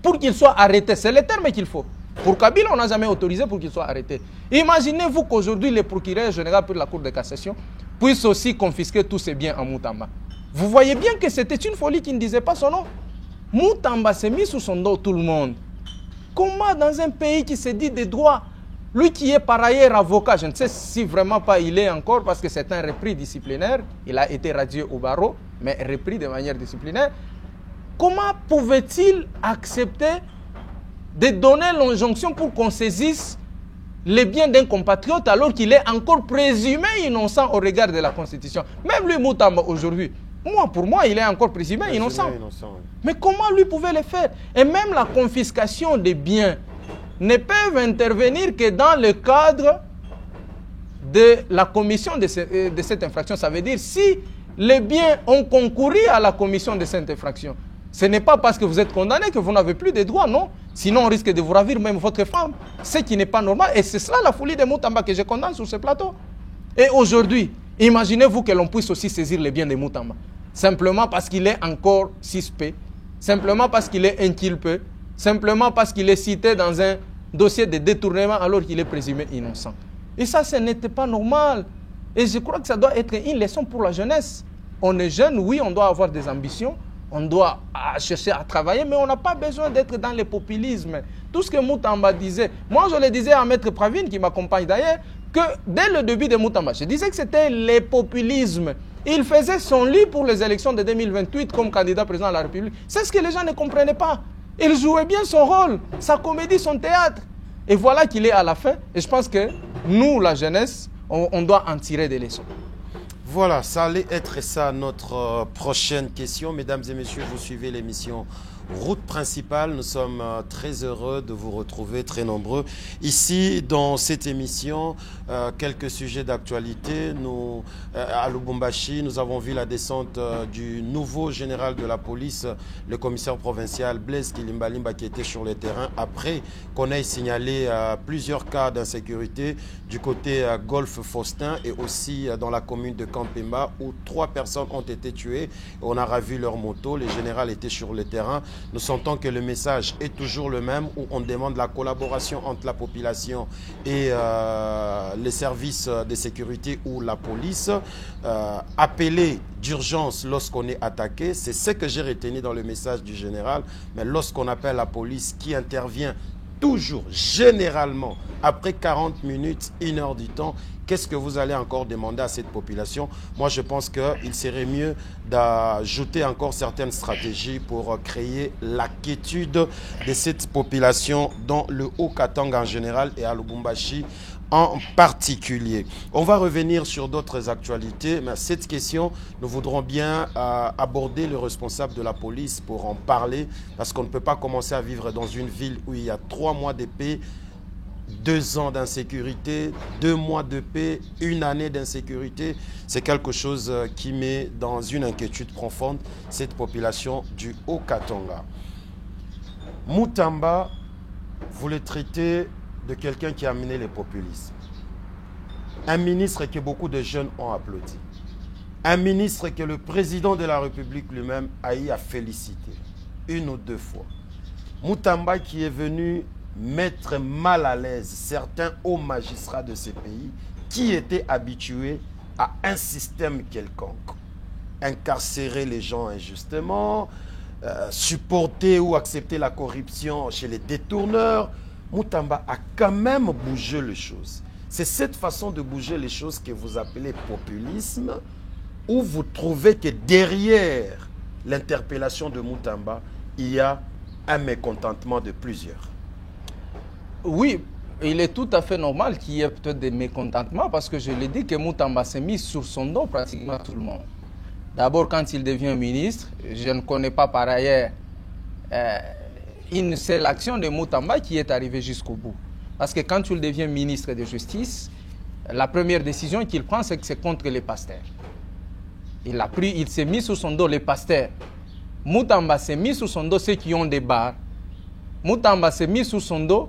pour qu'il soit arrêté, c'est le terme qu'il faut. Pour Kabila, on n'a jamais autorisé pour qu'il soit arrêté. Imaginez-vous qu'aujourd'hui, le procureur général de la Cour de cassation puisse aussi confisquer tous ses biens en Moutamba. Vous voyez bien que c'était une folie qui ne disait pas son nom. Moutamba s'est mis sous son dos tout le monde. Comment dans un pays qui se dit des droits, lui qui est par ailleurs avocat, je ne sais si vraiment pas il est encore parce que c'est un repris disciplinaire, il a été radié au barreau, mais repris de manière disciplinaire, comment pouvait-il accepter de donner l'injonction pour qu'on saisisse les biens d'un compatriote alors qu'il est encore présumé innocent au regard de la Constitution? Même lui, Moutamba, aujourd'hui, pour moi, il est encore présumé innocent. Oui. Mais comment lui pouvait le faire? Et même la confiscation des biens ne peuvent intervenir que dans le cadre de la commission de cette infraction. Ça veut dire si les biens ont concouru à la commission de cette infraction, ce n'est pas parce que vous êtes condamné que vous n'avez plus de droits, non. Sinon, on risque de vous ravir même votre femme. Ce qui n'est pas normal. Et c'est cela la folie de Moutamba que je condamne sur ce plateau. Et aujourd'hui, imaginez-vous que l'on puisse aussi saisir les biens de Moutamba. Simplement parce qu'il est encore suspect. Simplement parce qu'il est inculpé. Simplement parce qu'il est cité dans un dossier de détournement alors qu'il est présumé innocent. Et ça, ce n'était pas normal. Et je crois que ça doit être une leçon pour la jeunesse. On est jeune, oui, on doit avoir des ambitions. On doit chercher à travailler, mais on n'a pas besoin d'être dans le populisme. Tout ce que Moutamba disait, moi je le disais à Maître Pravine, qui m'accompagne d'ailleurs, que dès le début de Moutamba, je disais que c'était le populisme. Il faisait son lit pour les élections de 2028 comme candidat président de la République. C'est ce que les gens ne comprenaient pas. Il jouait bien son rôle, sa comédie, son théâtre. Et voilà qu'il est à la fin. Et je pense que nous, la jeunesse, on doit en tirer des leçons. Voilà, ça allait être ça notre prochaine question. Mesdames et messieurs, vous suivez l'émission Route Principale. Nous sommes très heureux de vous retrouver, très nombreux. Ici, dans cette émission, quelques sujets d'actualité. Nous, à Lubumbashi, nous avons vu la descente du nouveau général de la police, le commissaire provincial Blaise Kilimbalimba, qui était sur le terrain après qu'on ait signalé plusieurs cas d'insécurité du côté Golfe Faustin et aussi dans la commune de Kampemba où 3 personnes ont été tuées. On a revu leur moto, le général était sur le terrain. Nous sentons que le message est toujours le même où on demande la collaboration entre la population et les services de sécurité ou la police. Appeler d'urgence lorsqu'on est attaqué, c'est ce que j'ai retenu dans le message du général. Mais lorsqu'on appelle la police qui intervient toujours, généralement, après 40 minutes, 1 heure du temps, qu'est-ce que vous allez encore demander à cette population? Moi, je pense qu'il serait mieux d'ajouter encore certaines stratégies pour créer la quiétude de cette population dans le Haut-Katanga en général et à Lubumbashi en particulier. On va revenir sur d'autres actualités, mais cette question, nous voudrons bien aborder le responsable de la police pour en parler, parce qu'on ne peut pas commencer à vivre dans une ville où il y a 3 mois de paix, 2 ans d'insécurité, 2 mois de paix, 1 année d'insécurité. C'est quelque chose qui met dans une inquiétude profonde cette population du Haut-Katanga. Moutamba, vous le traitez de quelqu'un qui a mené le populisme. Un ministre que beaucoup de jeunes ont applaudi. Un ministre que le président de la République lui-même a eu à féliciter 1 ou 2 fois. Moutamba qui est venu mettre mal à l'aise certains hauts magistrats de ces pays qui étaient habitués à un système quelconque. Incarcérer les gens injustement, supporter ou accepter la corruption chez les détourneurs. Moutamba a quand même bougé les choses. C'est cette façon de bouger les choses que vous appelez populisme, où vous trouvez que derrière l'interpellation de Moutamba, il y a un mécontentement de plusieurs. Oui, il est tout à fait normal qu'il y ait peut-être des mécontentements parce que je l'ai dit que Moutamba s'est mis sur son dos pratiquement tout le monde. D'abord, quand il devient ministre, je ne connais pas par ailleurs une seule action de Moutamba qui est arrivée jusqu'au bout. Parce que quand tu deviens ministre de Justice, la première décision qu'il prend, c'est que c'est contre les pasteurs. Il s'est mis sur son dos les pasteurs. Moutamba s'est mis sur son dos ceux qui ont des bars. Moutamba s'est mis sur son dos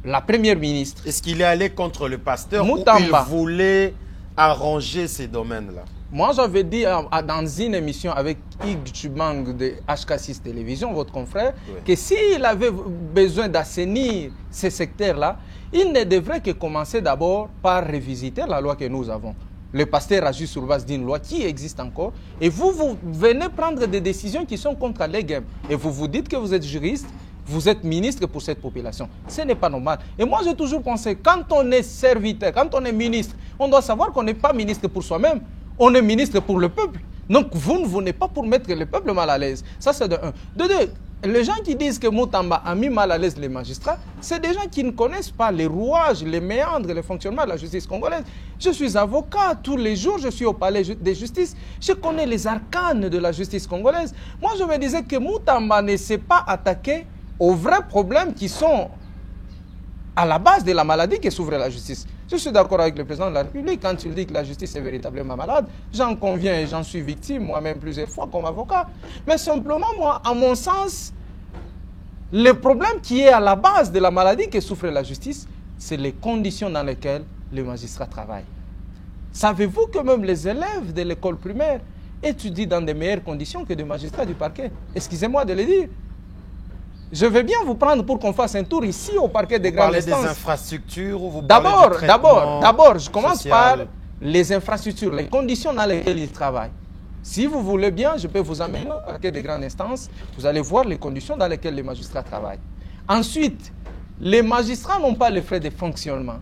la première ministre. Est-ce qu'il est allé contre le pasteur Moutamba, ou il voulait arranger ces domaines-là? Moi, j'avais dit dans une émission avec Hugues Chubang de HK6 Télévision, votre confrère, oui, que s'il avait besoin d'assainir ces secteurs-là, il ne devrait que commencer d'abord par revisiter la loi que nous avons. Le pasteur agit sur base d'une loi qui existe encore. Et vous venez prendre des décisions qui sont contre les games. Et vous vous dites que vous êtes juriste, vous êtes ministre pour cette population. Ce n'est pas normal. Et moi, j'ai toujours pensé, quand on est serviteur, quand on est ministre, on doit savoir qu'on n'est pas ministre pour soi-même. On est ministre pour le peuple. Donc, vous ne venez pas pour mettre le peuple mal à l'aise. Ça, c'est de un. De deux, les gens qui disent que Moutamba a mis mal à l'aise les magistrats, c'est des gens qui ne connaissent pas les rouages, les méandres, le fonctionnement de la justice congolaise. Je suis avocat, tous les jours je suis au palais de justice. Je connais les arcanes de la justice congolaise. Moi, je me disais que Moutamba ne s'est pas attaqué aux vrais problèmes qui sont à la base de la maladie que souffre la justice. Je suis d'accord avec le président de la République quand il dit que la justice est véritablement malade. J'en conviens et j'en suis victime moi-même plusieurs fois comme avocat. Mais simplement, moi, à mon sens, le problème qui est à la base de la maladie que souffre la justice, c'est les conditions dans lesquelles les magistrats travaillent. Savez-vous que même les élèves de l'école primaire étudient dans de meilleures conditions que des magistrats du parquet? Excusez-moi de le dire. Je vais bien vous prendre pour qu'on fasse un tour ici au parquet des grandes instances. Vous parlez des infrastructures ou vous parlez du traitement D'abord, je commence social par les infrastructures, les conditions dans lesquelles ils travaillent. Si vous voulez bien, je peux vous amener au parquet des grandes instances. Vous allez voir les conditions dans lesquelles les magistrats travaillent. Ensuite, les magistrats n'ont pas les frais de fonctionnement.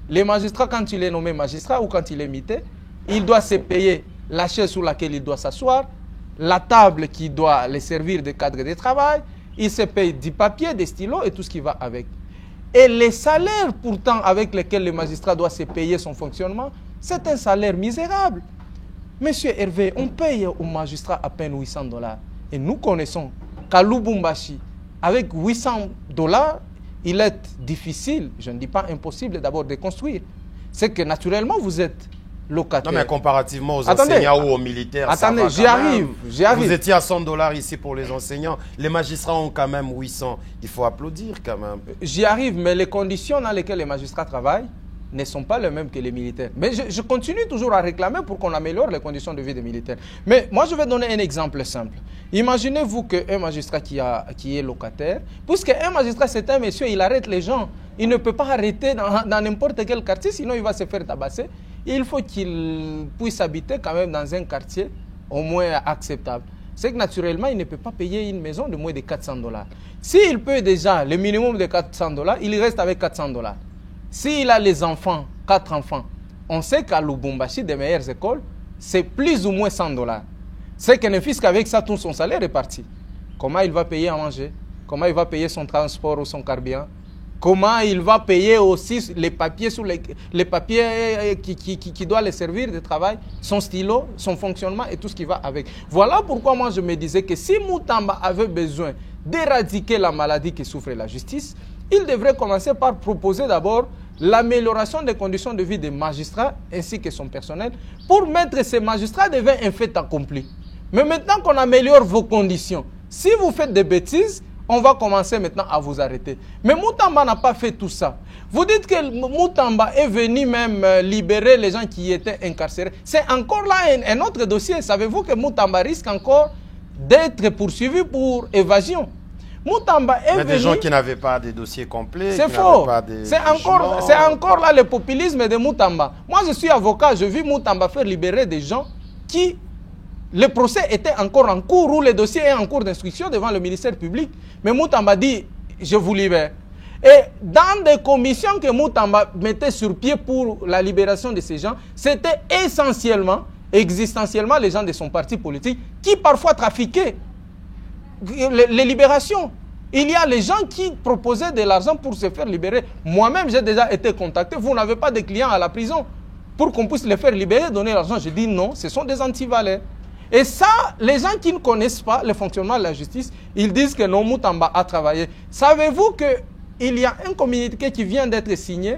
Les magistrats, quand il est nommé magistrat ou quand il est mité, il doit se payer la chaise sur laquelle il doit s'asseoir, la table qui doit les servir de cadre de travail. Il se paye du papier, des stylos et tout ce qui va avec. Et les salaires pourtant avec lesquels le magistrat doit se payer son fonctionnement, c'est un salaire misérable. Monsieur Hervé, on paye au magistrat à peine $800. Et nous connaissons qu'à Lubumbashi, avec $800, il est difficile, je ne dis pas impossible d'abord de construire. C'est que naturellement vous êtes locataire. Non mais comparativement aux enseignants ou aux militaires, attendez, j'y arrive. Vous étiez à $100 ici pour les enseignants. Les magistrats ont quand même 800. Il faut applaudir quand même. J'y arrive, mais les conditions dans lesquelles les magistrats travaillent ne sont pas les mêmes que les militaires. Mais je continue toujours à réclamer pour qu'on améliore les conditions de vie des militaires. Mais moi, je vais donner un exemple simple. Imaginez-vous qu'un magistrat qui est locataire, puisqu'un magistrat, c'est un monsieur, il arrête les gens. Il ne peut pas arrêter dans n'importe quel quartier, sinon il va se faire tabasser. Il faut qu'il puisse habiter quand même dans un quartier au moins acceptable. C'est que naturellement, il ne peut pas payer une maison de moins de $400. S'il peut déjà le minimum de $400, il reste avec $400. S'il a les enfants, 4 enfants, on sait qu'à Lubumbashi, des meilleures écoles, c'est plus ou moins $100. C'est que ne fût qu'avec ça, tout son salaire est parti. Comment il va payer à manger? Comment il va payer son transport ou son carburant? Comment il va payer aussi les papiers, qui doivent les servir de travail, son stylo, son fonctionnement et tout ce qui va avec. Voilà pourquoi moi je me disais que si Moutamba avait besoin d'éradiquer la maladie qui souffre la justice, il devrait commencer par proposer d'abord l'amélioration des conditions de vie des magistrats ainsi que son personnel pour mettre ces magistrats devant un fait accompli. Mais maintenant qu'on améliore vos conditions, si vous faites des bêtises, on va commencer maintenant à vous arrêter. Mais Moutamba n'a pas fait tout ça. Vous dites que Moutamba est venu même libérer les gens qui étaient incarcérés. C'est encore là un autre dossier. Savez-vous que Moutamba risque encore d'être poursuivi pour évasion? Moutamba est venu... des gens qui n'avaient pas des dossiers complets. C'est faux. C'est encore là le populisme de Moutamba. Moi, je suis avocat. Je vis Moutamba faire libérer des gens qui... Le procès était encore en cours ou le dossier est en cours d'instruction devant le ministère public. Mais Moutamba dit, je vous libère. Et dans des commissions que Moutamba mettait sur pied pour la libération de ces gens, c'était essentiellement, existentiellement, les gens de son parti politique qui parfois trafiquaient. les libérations. Il y a les gens qui proposaient de l'argent pour se faire libérer. Moi-même, j'ai déjà été contacté. Vous n'avez pas de clients à la prison pour qu'on puisse les faire libérer, donner l'argent. Je dis non, ce sont des antivalets. Et ça, les gens qui ne connaissent pas le fonctionnement de la justice, ils disent que non, Moutamba a travaillé. Savez-vous qu'il y a un communiqué qui vient d'être signé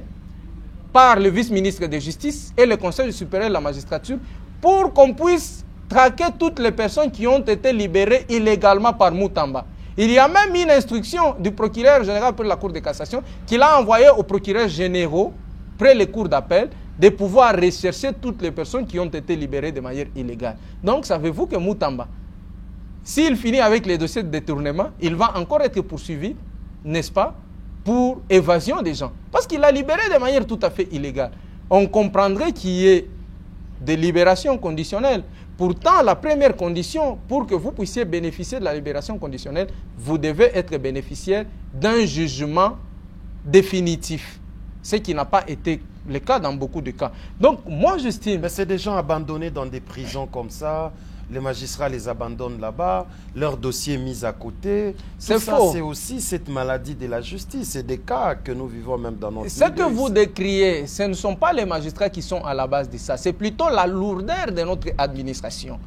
par le vice-ministre de Justice et le Conseil supérieur de la magistrature pour qu'on puisse traquer toutes les personnes qui ont été libérées illégalement par Moutamba. Il y a même une instruction du procureur général pour la Cour de cassation qu'il a envoyée aux procureurs généraux près les cours d'appel de pouvoir rechercher toutes les personnes qui ont été libérées de manière illégale. Donc, savez-vous que Moutamba, s'il finit avec les dossiers de détournement, il va encore être poursuivi, n'est-ce pas, pour évasion des gens. Parce qu'il a libéré de manière tout à fait illégale. On comprendrait qu'il y ait des libérations conditionnelles. Pourtant, la première condition pour que vous puissiez bénéficier de la libération conditionnelle, vous devez être bénéficiaire d'un jugement définitif. Ce qui n'a pas été le cas dans beaucoup de cas. Donc, moi, j'estime... Mais c'est des gens abandonnés dans des prisons comme ça. Les magistrats les abandonnent là-bas. Leur dossier mis à côté. C'est faux. C'est aussi cette maladie de la justice. C'est des cas que nous vivons même dans notre Ce que vous décriez, ce ne sont pas les magistrats qui sont à la base de ça. C'est plutôt la lourdeur de notre administration.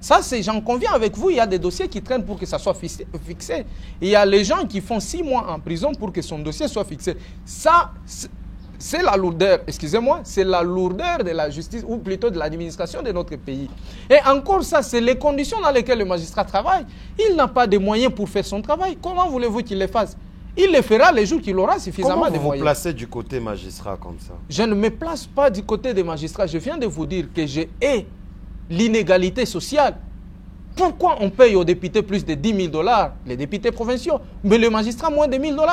Ça, j'en conviens avec vous, il y a des dossiers qui traînent pour que ça soit fixé. Il y a les gens qui font 6 mois en prison pour que son dossier soit fixé. Ça, c'est la lourdeur, excusez-moi, c'est la lourdeur de la justice, ou plutôt de l'administration de notre pays. Et encore ça, c'est les conditions dans lesquelles le magistrat travaille. Il n'a pas de moyens pour faire son travail. Comment voulez-vous qu'il le fasse? Il le fera les jours qu'il aura suffisamment de moyens. Comment vous vous placez du côté magistrat comme ça? Je ne me place pas du côté des magistrats. Je viens de vous dire que je hais l'inégalité sociale. Pourquoi on paye aux députés plus de 10 000 $, les députés provinciaux, mais les magistrats moins de 1 000 $?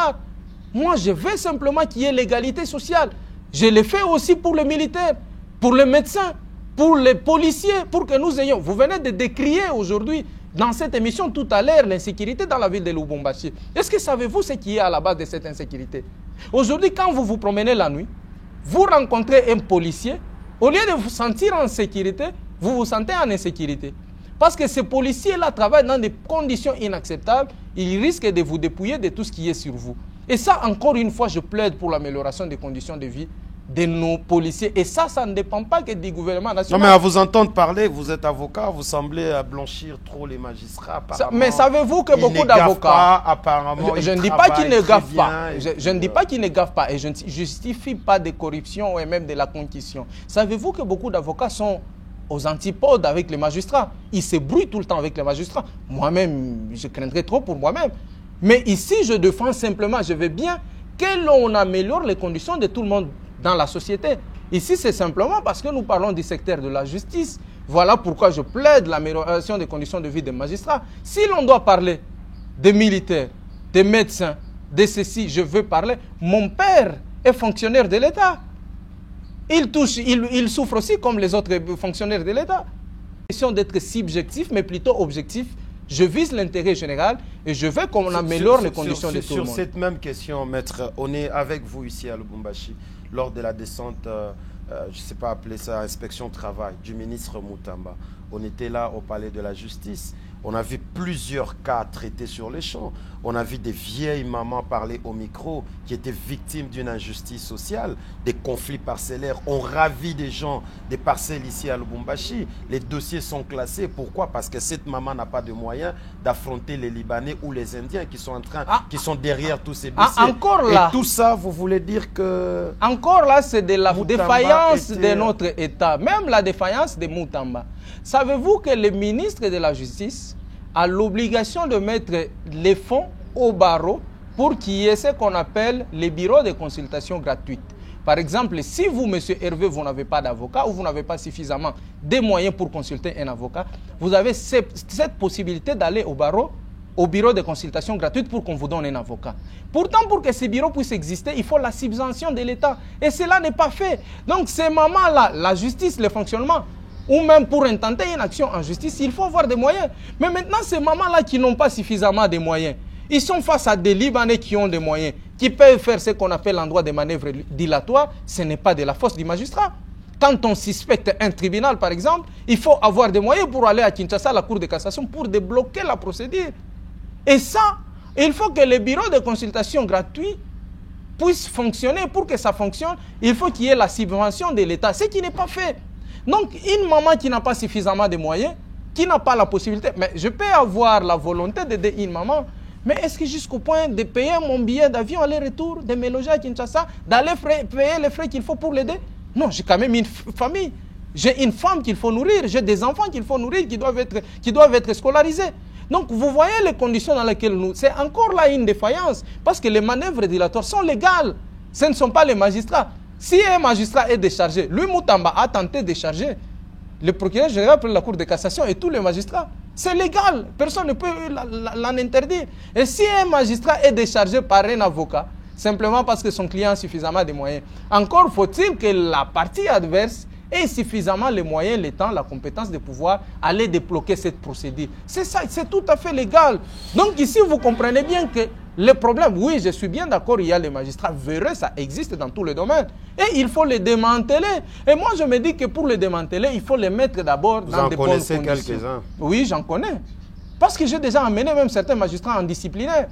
Moi, je veux simplement qu'il y ait l'égalité sociale. Je le fais aussi pour les militaires, pour les médecins, pour les policiers, pour que nous ayons... Vous venez de décrier aujourd'hui, dans cette émission tout à l'heure, l'insécurité dans la ville de Lubumbashi. Est-ce que savez-vous ce qui est à la base de cette insécurité? Aujourd'hui, quand vous vous promenez la nuit, vous rencontrez un policier, au lieu de vous sentir en sécurité, vous vous sentez en insécurité. Parce que ces policiers-là travaillent dans des conditions inacceptables, ils risquent de vous dépouiller de tout ce qui est sur vous. Et ça, encore une fois, je plaide pour l'amélioration des conditions de vie de nos policiers. Et ça ne dépend pas que du gouvernement national. Non, mais à vous entendre parler, vous êtes avocat, vous semblez blanchir trop les magistrats. Mais savez-vous que beaucoup d'avocats... Apparemment, je ne dis pas qu'ils ne gaffent pas. Je ne dis pas qu'ils ne gaffent pas. Et je ne justifie pas de corruption et même de la concussion. Savez-vous que beaucoup d'avocats sont aux antipodes avec les magistrats? Ils se brouillent tout le temps avec les magistrats. Moi-même, je craindrais trop pour moi-même. Mais ici, je défends simplement, je veux bien que l'on améliore les conditions de tout le monde dans la société. Ici, c'est simplement parce que nous parlons du secteur de la justice. Voilà pourquoi je plaide l'amélioration des conditions de vie des magistrats. Si l'on doit parler des militaires, des médecins, de ceci, je veux parler. Mon père est fonctionnaire de l'État. Il souffre aussi comme les autres fonctionnaires de l'État. Question d'être subjectif, mais plutôt objectif. Je vise l'intérêt général et je veux qu'on améliore les conditions de tout le monde. Sur cette même question, maître, on est avec vous ici à Lubumbashi lors de la descente, je ne sais pas appeler ça, inspection travail du ministre Moutamba. On était là au palais de la justice. On a vu plusieurs cas traités sur les champs. On a vu des vieilles mamans parler au micro qui étaient victimes d'une injustice sociale, des conflits parcellaires. On ravit des gens, des parcelles ici à Lubumbashi. Les dossiers sont classés. Pourquoi? Parce que cette maman n'a pas de moyens d'affronter les Libanais ou les Indiens qui sont qui sont derrière tous ces dossiers. Encore là. Et tout ça, vous voulez dire que... Encore là, c'est de la défaillance de notre État. Même la défaillance de Moutamba. Savez-vous que le ministre de la Justice a l'obligation de mettre les fonds au barreau pour qu'il y ait ce qu'on appelle les bureaux de consultation gratuites. Par exemple, si vous, M. Hervé, vous n'avez pas d'avocat ou vous n'avez pas suffisamment de moyens pour consulter un avocat, vous avez cette possibilité d'aller au barreau, au bureau de consultation gratuite pour qu'on vous donne un avocat. Pourtant, pour que ces bureaux puissent exister, il faut la subvention de l'État. Et cela n'est pas fait. Donc, ces moments-là, la justice, le fonctionnement, ou même pour intenter une action en justice, il faut avoir des moyens. Mais maintenant, ces mamans-là qui n'ont pas suffisamment de moyens, ils sont face à des Libanais qui ont des moyens, qui peuvent faire ce qu'on appelle en droit des manœuvres dilatoires. Ce n'est pas de la force du magistrat. Quand on suspecte un tribunal, par exemple, il faut avoir des moyens pour aller à Kinshasa, à la Cour de cassation, pour débloquer la procédure. Et ça, il faut que les bureaux de consultation gratuits puissent fonctionner. Pour que ça fonctionne, il faut qu'il y ait la subvention de l'État, ce qui n'est pas fait. Donc, une maman qui n'a pas suffisamment de moyens, qui n'a pas la possibilité, mais je peux avoir la volonté d'aider une maman, mais est-ce que jusqu'au point de payer mon billet d'avion aller-retour, de me loger à Kinshasa, d'aller payer les frais qu'il faut pour l'aider? Non, j'ai quand même une famille. J'ai une femme qu'il faut nourrir, j'ai des enfants qu'il faut nourrir, qui doivent être scolarisés. Donc, vous voyez les conditions dans lesquelles nous... C'est encore là une défaillance, parce que les manœuvres dilatoires sont légales. Ce ne sont pas les magistrats. Si un magistrat est déchargé, lui, Moutamba, a tenté de décharger le procureur général de la Cour de cassation et tous les magistrats. C'est légal, personne ne peut l'en interdire. Et si un magistrat est déchargé par un avocat, simplement parce que son client a suffisamment de moyens, encore faut-il que la partie adverse ait suffisamment les moyens, le temps, la compétence de pouvoir aller débloquer cette procédure. C'est ça, c'est tout à fait légal. Donc ici, vous comprenez bien que le problème, oui, je suis bien d'accord, il y a les magistrats véreux, ça existe dans tous les domaines. Et il faut les démanteler. Et moi, je me dis que pour les démanteler, il faut les mettre d'abord dans de bonnes conditions. Vous en connaissez quelques-uns? Oui, j'en connais. Parce que j'ai déjà amené même certains magistrats en disciplinaire.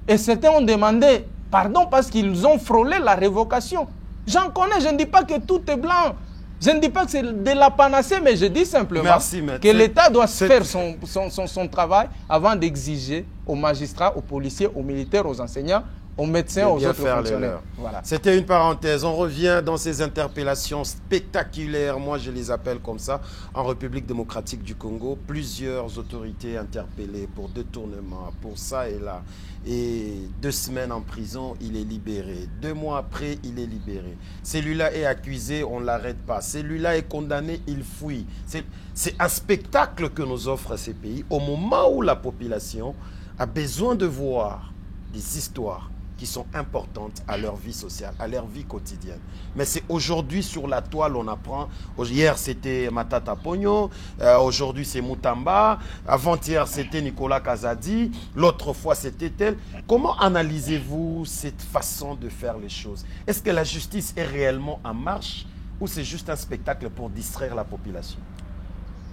Et certains ont demandé pardon parce qu'ils ont frôlé la révocation. J'en connais, je ne dis pas que tout est blanc. Je ne dis pas que c'est de la panacée, mais je dis simplement que l'État doit faire son travail avant d'exiger aux magistrats, aux policiers, aux militaires, aux enseignants, aux médecins, aux autres fonctionnaires. Voilà. C'était une parenthèse. On revient dans ces interpellations spectaculaires, moi je les appelle comme ça, en République démocratique du Congo. Plusieurs autorités interpellées pour détournement, pour ça et là. Et 2 semaines en prison, il est libéré. 2 mois après, il est libéré. Celui-là est accusé, on ne l'arrête pas. Celui-là est condamné, il fuit. C'est un spectacle que nous offre ces pays au moment où la population a besoin de voir des histoires qui sont importantes à leur vie sociale, à leur vie quotidienne. Mais c'est aujourd'hui sur la toile on apprend. Hier c'était Matata Ponyo, aujourd'hui c'est Moutamba, avant-hier c'était Nicolas Kazadi, l'autre fois c'était tel. Comment analysez-vous cette façon de faire les choses? Est-ce que la justice est réellement en marche ou c'est juste un spectacle pour distraire la population?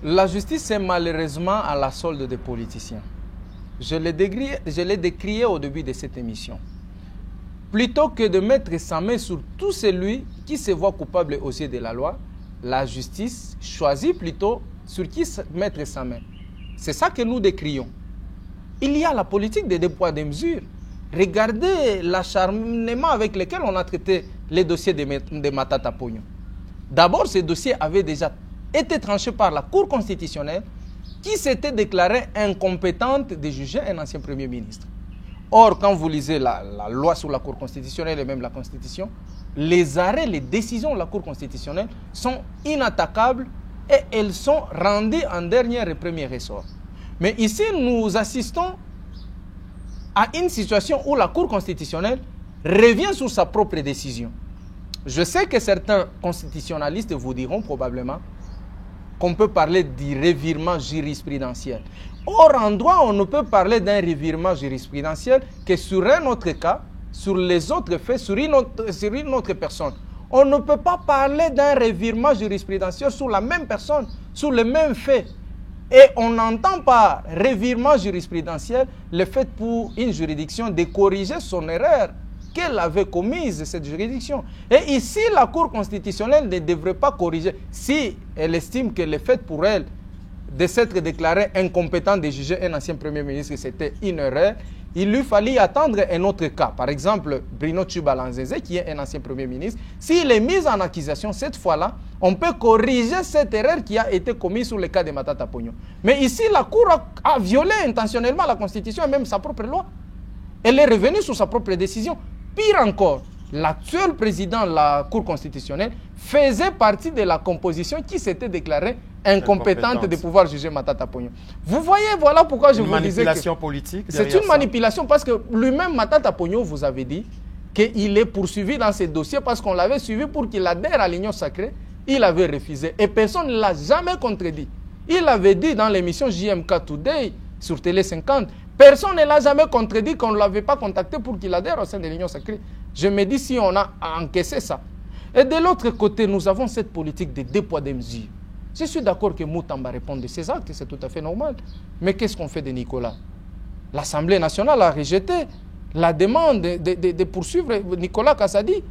La justice est malheureusement à la solde des politiciens. Je l'ai décrié au début de cette émission. Plutôt que de mettre sa main sur tout celui qui se voit coupable aux yeux de la loi, la justice choisit plutôt sur qui mettre sa main. C'est ça que nous décrions. Il y a la politique des 2 poids 2 mesures. Regardez l'acharnement avec lequel on a traité les dossiers de Matata Ponyo. D'abord, ces dossiers avaient déjà été tranchés par la Cour constitutionnelle qui s'était déclarée incompétente de juger un ancien Premier ministre. Or, quand vous lisez la loi sur la Cour constitutionnelle et même la Constitution, les arrêts, les décisions de la Cour constitutionnelle sont inattaquables et elles sont rendues en dernier et premier ressort. Mais ici, nous assistons à une situation où la Cour constitutionnelle revient sur sa propre décision. Je sais que certains constitutionnalistes vous diront probablement qu'on peut parler du revirement jurisprudentiel. Or, en droit, on ne peut parler d'un revirement jurisprudentiel que sur un autre cas, sur les autres faits, sur une autre personne. On ne peut pas parler d'un revirement jurisprudentiel sur la même personne, sur le même fait. Et on n'entend pas revirement jurisprudentiel le fait pour une juridiction de corriger son erreur qu'elle avait commise, cette juridiction. Et ici, la Cour constitutionnelle ne devrait pas corriger. Si elle estime que le fait pour elle de s'être déclarée incompétente de juger un ancien Premier ministre, c'était une erreur, il lui fallait attendre un autre cas. Par exemple, Bruno Tshibala-Nzeze, qui est un ancien Premier ministre, s'il est mis en accusation cette fois-là, on peut corriger cette erreur qui a été commise sur le cas de Matata Ponyo. Mais ici, la Cour a violé intentionnellement la Constitution et même sa propre loi. Elle est revenue sur sa propre décision. Pire encore, l'actuel président de la Cour constitutionnelle faisait partie de la composition qui s'était déclarée incompétente de pouvoir juger Matata Ponyo. Vous voyez, voilà pourquoi je vous disais que... manipulation politique. C'est une manipulation parce que lui-même, Matata Ponyo, vous avait dit qu'il est poursuivi dans ces dossiers parce qu'on l'avait suivi pour qu'il adhère à l'Union sacrée. Il avait refusé et personne ne l'a jamais contredit. Il avait dit dans l'émission JMK Today sur Télé 50, personne ne l'a jamais contredit qu'on ne l'avait pas contacté pour qu'il adhère au sein de l'Union sacrée. Je me dis si on a encaissé ça. Et de l'autre côté, nous avons cette politique de 2 poids 2 mesures. Je suis d'accord que Moutamba réponde de ses actes, c'est tout à fait normal. Mais qu'est-ce qu'on fait de Nicolas? L'Assemblée nationale a rejeté la demande de poursuivre Nicolas Kazadi.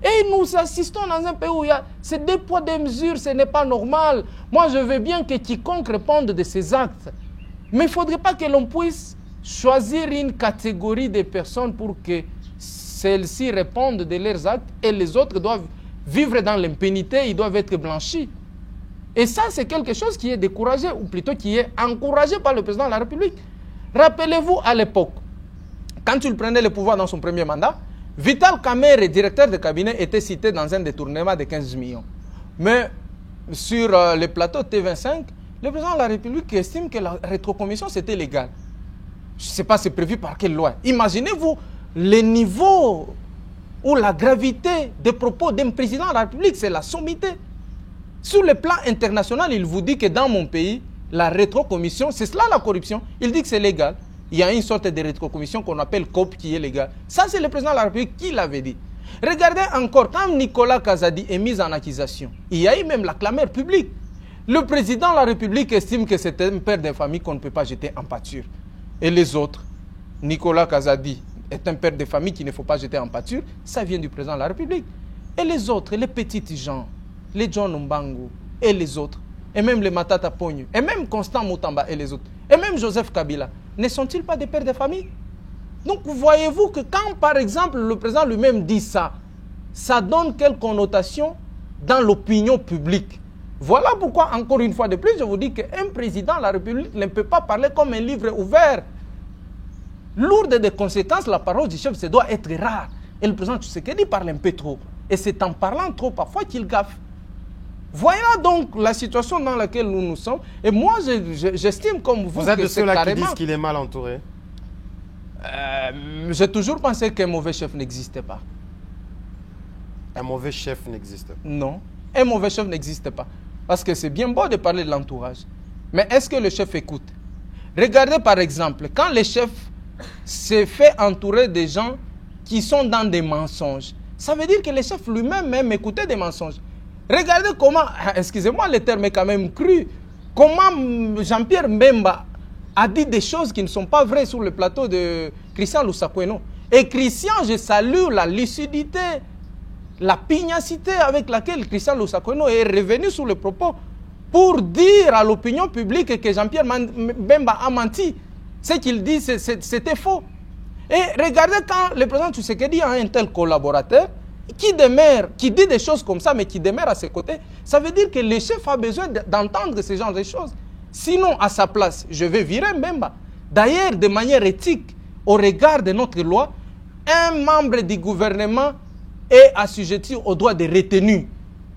Et nous assistons dans un pays où il y a ces 2 poids, 2 mesures, ce n'est pas normal. Moi, je veux bien que quiconque réponde de ces actes. Mais il ne faudrait pas que l'on puisse choisir une catégorie de personnes pour que celles-ci répondent de leurs actes et les autres doivent vivre dans l'impunité, ils doivent être blanchis. Et ça, c'est quelque chose qui est découragé, ou plutôt qui est encouragé par le président de la République. Rappelez-vous à l'époque, quand il prenait le pouvoir dans son premier mandat, Vital Kamerhe, directeur de cabinet, était cité dans un détournement de 15 millions. Mais sur le plateau T25, le président de la République estime que la rétrocommission, c'était légal. Je ne sais pas, c'est prévu par quelle loi. Imaginez-vous le niveau ou la gravité des propos d'un président de la République, c'est la sommité. Sur le plan international, il vous dit que dans mon pays, la rétrocommission, c'est cela la corruption. Il dit que c'est légal. Il y a une sorte de rétrocommission qu'on appelle COP qui est légale. Ça, c'est le président de la République qui l'avait dit. Regardez encore, quand Nicolas Kazadi est mis en accusation, il y a eu même la clameur publique. Le président de la République estime que c'est un père de famille qu'on ne peut pas jeter en pâture. Et les autres, Nicolas Kazadi est un père de famille qu'il ne faut pas jeter en pâture, ça vient du président de la République. Et les autres, les petites gens, les John Mbangu et les autres, et même les Matata Ponyo, et même Constant Moutamba et les autres, et même Joseph Kabila, ne sont-ils pas des pères de famille? Donc voyez-vous que quand par exemple le président lui-même dit ça, ça donne quelle connotation dans l'opinion publique. Voilà pourquoi encore une fois de plus je vous dis qu'un président de la République ne peut pas parler comme un livre ouvert. Lourde de conséquences, la parole du chef, ça doit être rare. Et le président Tshisekedi parle un peu trop. Et c'est en parlant trop parfois qu'il gaffe. Voilà donc la situation dans laquelle nous nous sommes. Et moi, j'estime comme vous êtes que de c'est ceux-là carrément... qui disent qu'il est mal entouré. J'ai toujours pensé qu'un mauvais chef n'existait pas. Un mauvais chef n'existe pas. Non, un mauvais chef n'existe pas. Parce que c'est bien beau de parler de l'entourage. Mais est-ce que le chef écoute? Regardez par exemple, quand le chef s'est fait entourer de gens qui sont dans des mensonges, ça veut dire que le chef lui-même écoutait des mensonges. Regardez comment, excusez-moi le terme est quand même cru, comment Jean-Pierre Mbemba a dit des choses qui ne sont pas vraies sur le plateau de Christian Lusakweno. Et Christian, je salue la lucidité, la pugnacité avec laquelle Christian Lusakweno est revenu sur le propos pour dire à l'opinion publique que Jean-Pierre Mbemba a menti. Ce qu'il dit, c'était faux. Et regardez quand le président Tshisekedi a un tel collaborateur qui demeure, qui dit des choses comme ça, mais qui demeure à ses côtés, ça veut dire que le chef a besoin d'entendre ce genre de choses. Sinon, à sa place, je vais virer Mbemba. D'ailleurs, de manière éthique, au regard de notre loi, un membre du gouvernement est assujetti au droit de retenue.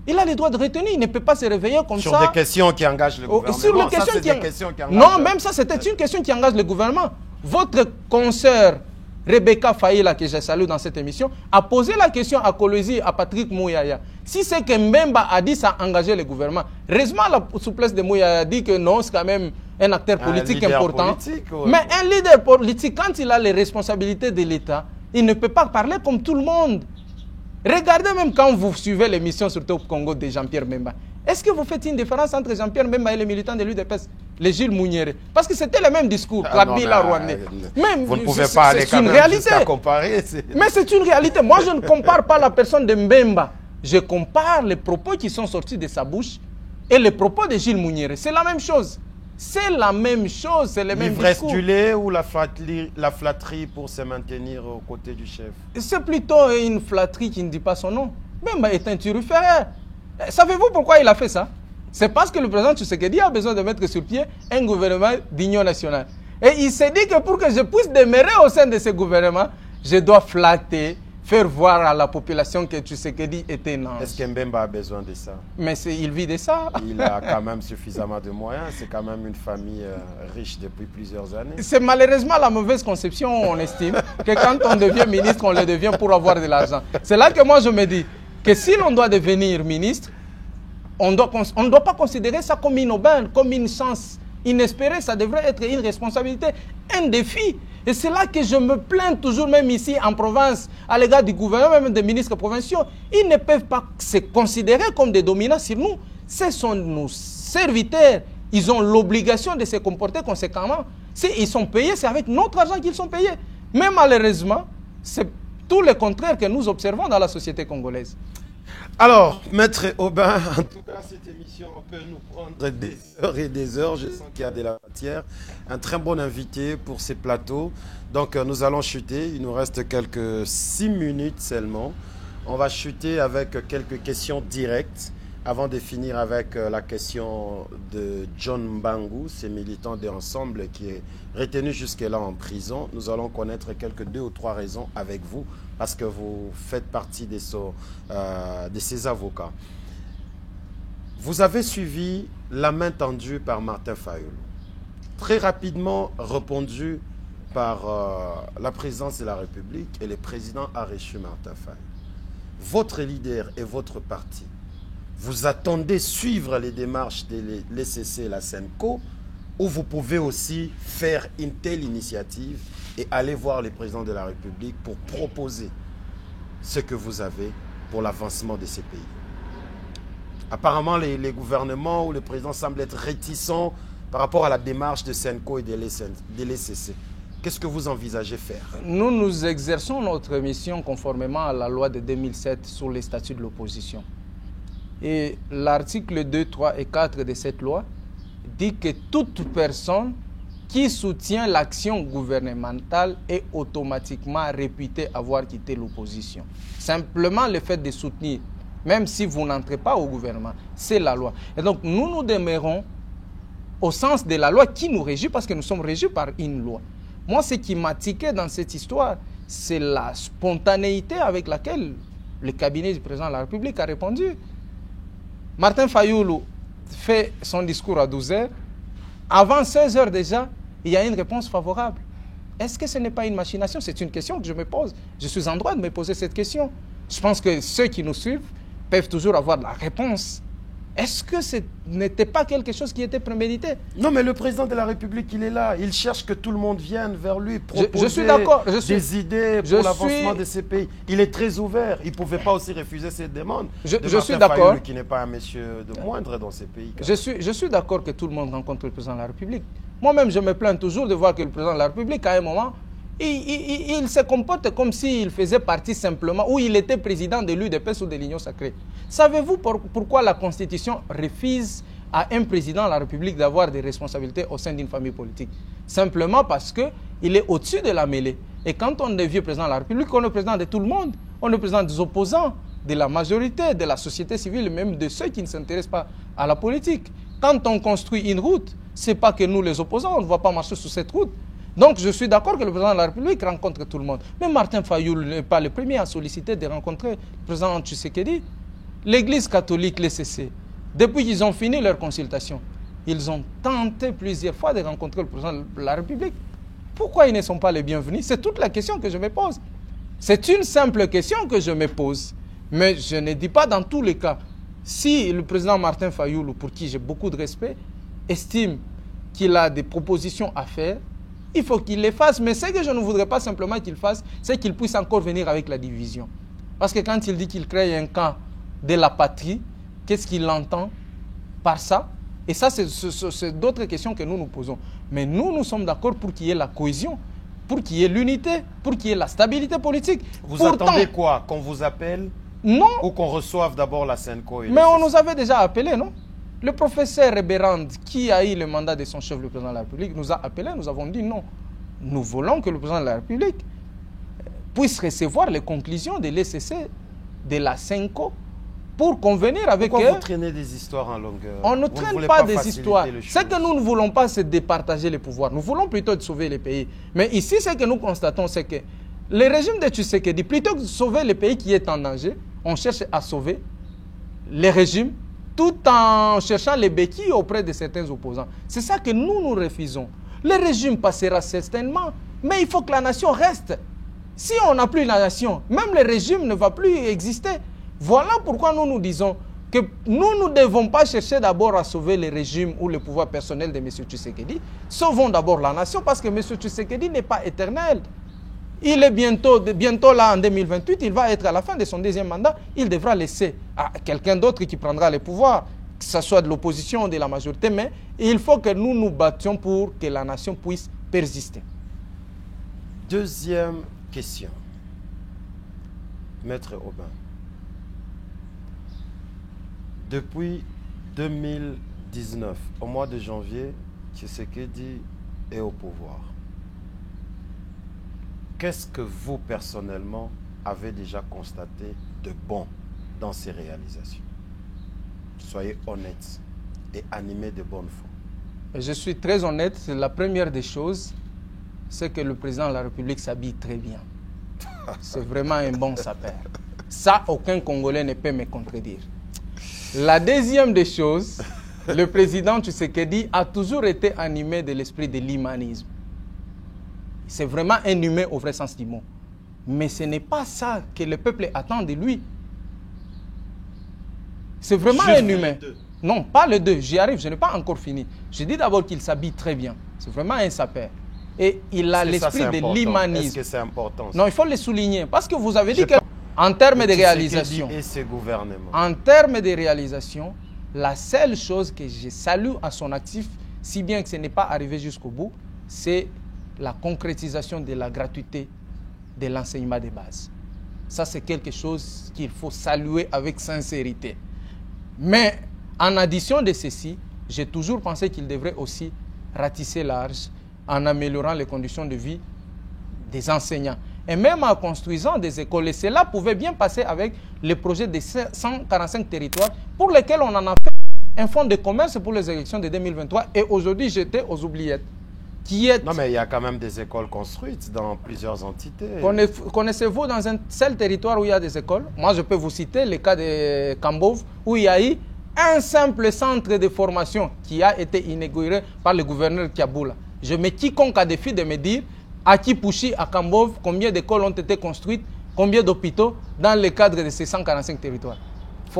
Il a le droit de retenue, il ne peut pas se réveiller comme ça. Sur des questions qui engagent le gouvernement. Sur les questions qui engagent... Non, même ça, c'était une question qui engage le gouvernement. Votre consoeur Rebecca Faïla, que je salue dans cette émission, a posé la question à Kolosi, à Patrick Mouyaya. Si c'est que Mbemba a dit ça a engagé le gouvernement, heureusement la souplesse de Mouyaya a dit que non, c'est quand même un acteur politique important. Mais un leader politique, quand il a les responsabilités de l'État, il ne peut pas parler comme tout le monde. Regardez même quand vous suivez l'émission sur Top Congo de Jean-Pierre Mbemba. Est-ce que vous faites une différence entre Jean-Pierre Mbemba et les militants de l'UDPS, les Gilles Mouniéré? Parce que c'était le même discours, Kabila Rwandais. Vous ne pouvez pas aller quand même jusqu'à comparer. Mais c'est une réalité. Moi, je ne compare pas la personne de Mbemba. Je compare les propos qui sont sortis de sa bouche et les propos de Gilles Mouniéré. C'est la même chose. C'est la même chose, c'est le même discours. L'ivresse du lait ou la flatterie pour se maintenir aux côtés du chef? C'est plutôt une flatterie qui ne dit pas son nom. Mbemba est un turiféraire. Savez-vous pourquoi il a fait ça? C'est parce que le président Tshisekedi a besoin de mettre sur pied un gouvernement d'union nationale. Et il s'est dit que pour que je puisse demeurer au sein de ce gouvernement, je dois flatter, faire voir à la population que Tshisekedi était un ange. Est-ce que Mbemba a besoin de ça? Mais il vit de ça. Il a quand même suffisamment de moyens. C'est quand même une famille riche depuis plusieurs années. C'est malheureusement la mauvaise conception, on estime, que quand on devient ministre, on le devient pour avoir de l'argent. C'est là que moi je me dis que si l'on doit devenir ministre, on ne doit pas considérer ça comme une aubaine, comme une chance inespérée. Ça devrait être une responsabilité, un défi. Et c'est là que je me plains toujours, même ici en province, à l'égard du gouvernement, même des ministres provinciaux. Ils ne peuvent pas se considérer comme des dominants sur nous. Ce sont nos serviteurs. Ils ont l'obligation de se comporter conséquemment. S'ils sont payés, c'est avec notre argent qu'ils sont payés. Mais malheureusement, c'est tout le contraire que nous observons dans la société congolaise. Alors, Maître Aubin, en tout cas, cette émission peut nous prendre des heures et des heures. Je sens qu'il y a de la matière. Un très bon invité pour ces plateaux. Donc, nous allons chuter. Il nous reste quelques 6 minutes seulement. On va chuter avec quelques questions directes avant de finir avec la question de John Mbangou, ce militant de Ensemble qui est retenu jusque-là en prison. Nous allons connaître quelques 2 ou 3 raisons avec vous parce que vous faites partie de ces avocats. Vous avez suivi la main tendue par Martin Fayulu. Très rapidement répondu par la présidence de la République et le président a reçu Martin Fayulu. Votre leader et votre parti, vous attendez suivre les démarches de l'ECC et la SENCO ou vous pouvez aussi faire une telle initiative et aller voir le président de la République pour proposer ce que vous avez pour l'avancement de ces pays. Apparemment, les gouvernements ou le président semblent être réticents par rapport à la démarche de SENCO et de l'ECC. Qu'est-ce que vous envisagez faire? Nous exerçons notre mission conformément à la loi de 2007 sur les statuts de l'opposition. Et l'article 2, 3 et 4 de cette loi dit que toute personne qui soutient l'action gouvernementale est automatiquement réputée avoir quitté l'opposition. Simplement le fait de soutenir, même si vous n'entrez pas au gouvernement, c'est la loi. Et donc nous demeurons au sens de la loi qui nous régit parce que nous sommes régis par une loi. Moi, ce qui m'a tiqué dans cette histoire, c'est la spontanéité avec laquelle le cabinet du président de la République a répondu. Martin Fayulu fait son discours à 12 h. Avant 16 h déjà, il y a une réponse favorable. Est-ce que ce n'est pas une machination? C'est une question que je me pose. Je suis en droit de me poser cette question. Je pense que ceux qui nous suivent peuvent toujours avoir la réponse. Est-ce que ce n'était pas quelque chose qui était prémédité? Non, mais le président de la République, il est là. Il cherche que tout le monde vienne vers lui, proposer des idées pour l'avancement de ces pays. Il est très ouvert. Il ne pouvait pas aussi refuser cette demande. Je suis d'accord. Qui n'est pas un monsieur de moindre dans ces pays. Je suis d'accord que tout le monde rencontre le président de la République. Moi-même, je me plains toujours de voir que le président de la République, à un moment, il se comporte comme s'il faisait partie simplement, ou il était président de l'UDPS ou de l'Union sacrée. Savez-vous pourquoi la Constitution refuse à un président de la République d'avoir des responsabilités au sein d'une famille politique? Simplement parce qu'il est au-dessus de la mêlée. Et quand on devient président de la République, on est président de tout le monde. On est président des opposants, de la majorité, de la société civile, même de ceux qui ne s'intéressent pas à la politique. Quand on construit une route, ce n'est pas que nous les opposants, on ne va pas marcher sur cette route. Donc je suis d'accord que le président de la République rencontre tout le monde. Mais Martin Fayulu n'est pas le premier à solliciter de rencontrer le président Tshisekedi. L'Église catholique, l'ECC, depuis qu'ils ont fini leur consultation, ils ont tenté plusieurs fois de rencontrer le président de la République. Pourquoi ils ne sont pas les bienvenus? C'est toute la question que je me pose. C'est une simple question que je me pose. Mais je ne dis pas dans tous les cas. Si le président Martin Fayulu, pour qui j'ai beaucoup de respect, estime qu'il a des propositions à faire, il faut qu'il les fasse. Mais ce que je ne voudrais pas simplement qu'il fasse, c'est qu'il puisse encore venir avec la division. Parce que quand il dit qu'il crée un camp de la patrie, qu'est-ce qu'il entend par ça? Et ça, c'est d'autres questions que nous nous posons. Mais nous sommes d'accord pour qu'il y ait la cohésion, pour qu'il y ait l'unité, pour qu'il y ait la stabilité politique. Vous attendez quoi? Qu'on vous appelle? Non. Ou qu'on reçoive d'abord la SENCO? Mais on nous avait déjà appelés, non? Le professeur Reberand, qui a eu le mandat de son chef, le président de la République, nous a appelés, nous avons dit non. Nous voulons que le président de la République puisse recevoir les conclusions de l'ECC, de la SENCO, pour convenir avec eux. Pourquoi vous traînez des histoires en longueur? On ne traîne pas des histoires. Ce que nous ne voulons pas, c'est de partager les pouvoirs. Nous voulons plutôt de sauver les pays. Mais ici, ce que nous constatons, c'est que le régime de Tshisekedi, plutôt que de sauver le pays qui est en danger, on cherche à sauver les régimes tout en cherchant les béquilles auprès de certains opposants. C'est ça que nous refusons. Le régime passera certainement, mais il faut que la nation reste. Si on n'a plus la nation, même le régime ne va plus exister. Voilà pourquoi nous disons que nous ne devons pas chercher d'abord à sauver le régime ou le pouvoir personnel de M. Tshisekedi. Sauvons d'abord la nation parce que M. Tshisekedi n'est pas éternel. Il est bientôt là en 2028, il va être à la fin de son deuxième mandat, il devra laisser à quelqu'un d'autre qui prendra le pouvoir, que ce soit de l'opposition ou de la majorité, mais il faut que nous nous battions pour que la nation puisse persister. Deuxième question. Maître Aubin. Depuis 2019, au mois de janvier, Tshisekedi est au pouvoir. Qu'est-ce que vous, personnellement, avez déjà constaté de bon dans ces réalisations? Soyez honnête et animé de bonne foi. Je suis très honnête. La première des choses, c'est que le président de la République s'habille très bien. C'est vraiment un bon sapeur. Ça, aucun Congolais ne peut me contredire. La deuxième des choses, le président Tshisekedi a toujours été animé de l'esprit de l'humanisme. C'est vraiment un humain au vrai sens du mot. Mais ce n'est pas ça que le peuple attend de lui. C'est vraiment un humain. Non, pas les deux. J'y arrive, je n'ai pas encore fini. Je dis d'abord qu'il s'habille très bien. C'est vraiment un sapeur. Et il a l'esprit de l'humanisme. Est-ce que c'est important? Non, il faut le souligner. Parce que vous avez dit qu'en termes de réalisation, et ses gouvernements. En termes de réalisation, la seule chose que je salue à son actif, si bien que ce n'est pas arrivé jusqu'au bout, c'est la concrétisation de la gratuité de l'enseignement de base. Ça, c'est quelque chose qu'il faut saluer avec sincérité. Mais en addition de ceci, j'ai toujours pensé qu'il devrait aussi ratisser large en améliorant les conditions de vie des enseignants. Et même en construisant des écoles. Et cela pouvait bien passer avec le projet des 145 territoires pour lesquels on en a fait un fonds de commerce pour les élections de 2023. Et aujourd'hui, j'étais aux oubliettes. Non, mais il y a quand même des écoles construites dans plusieurs entités. Connaissez-vous dans un seul territoire où il y a des écoles? Moi, je peux vous citer le cas de Kambov, où il y a eu un simple centre de formation qui a été inauguré par le gouverneur Kiaboula. Je mets quiconque à défi de me dire à Kipouchi, à Kambov, combien d'écoles ont été construites, combien d'hôpitaux dans le cadre de ces 145 territoires.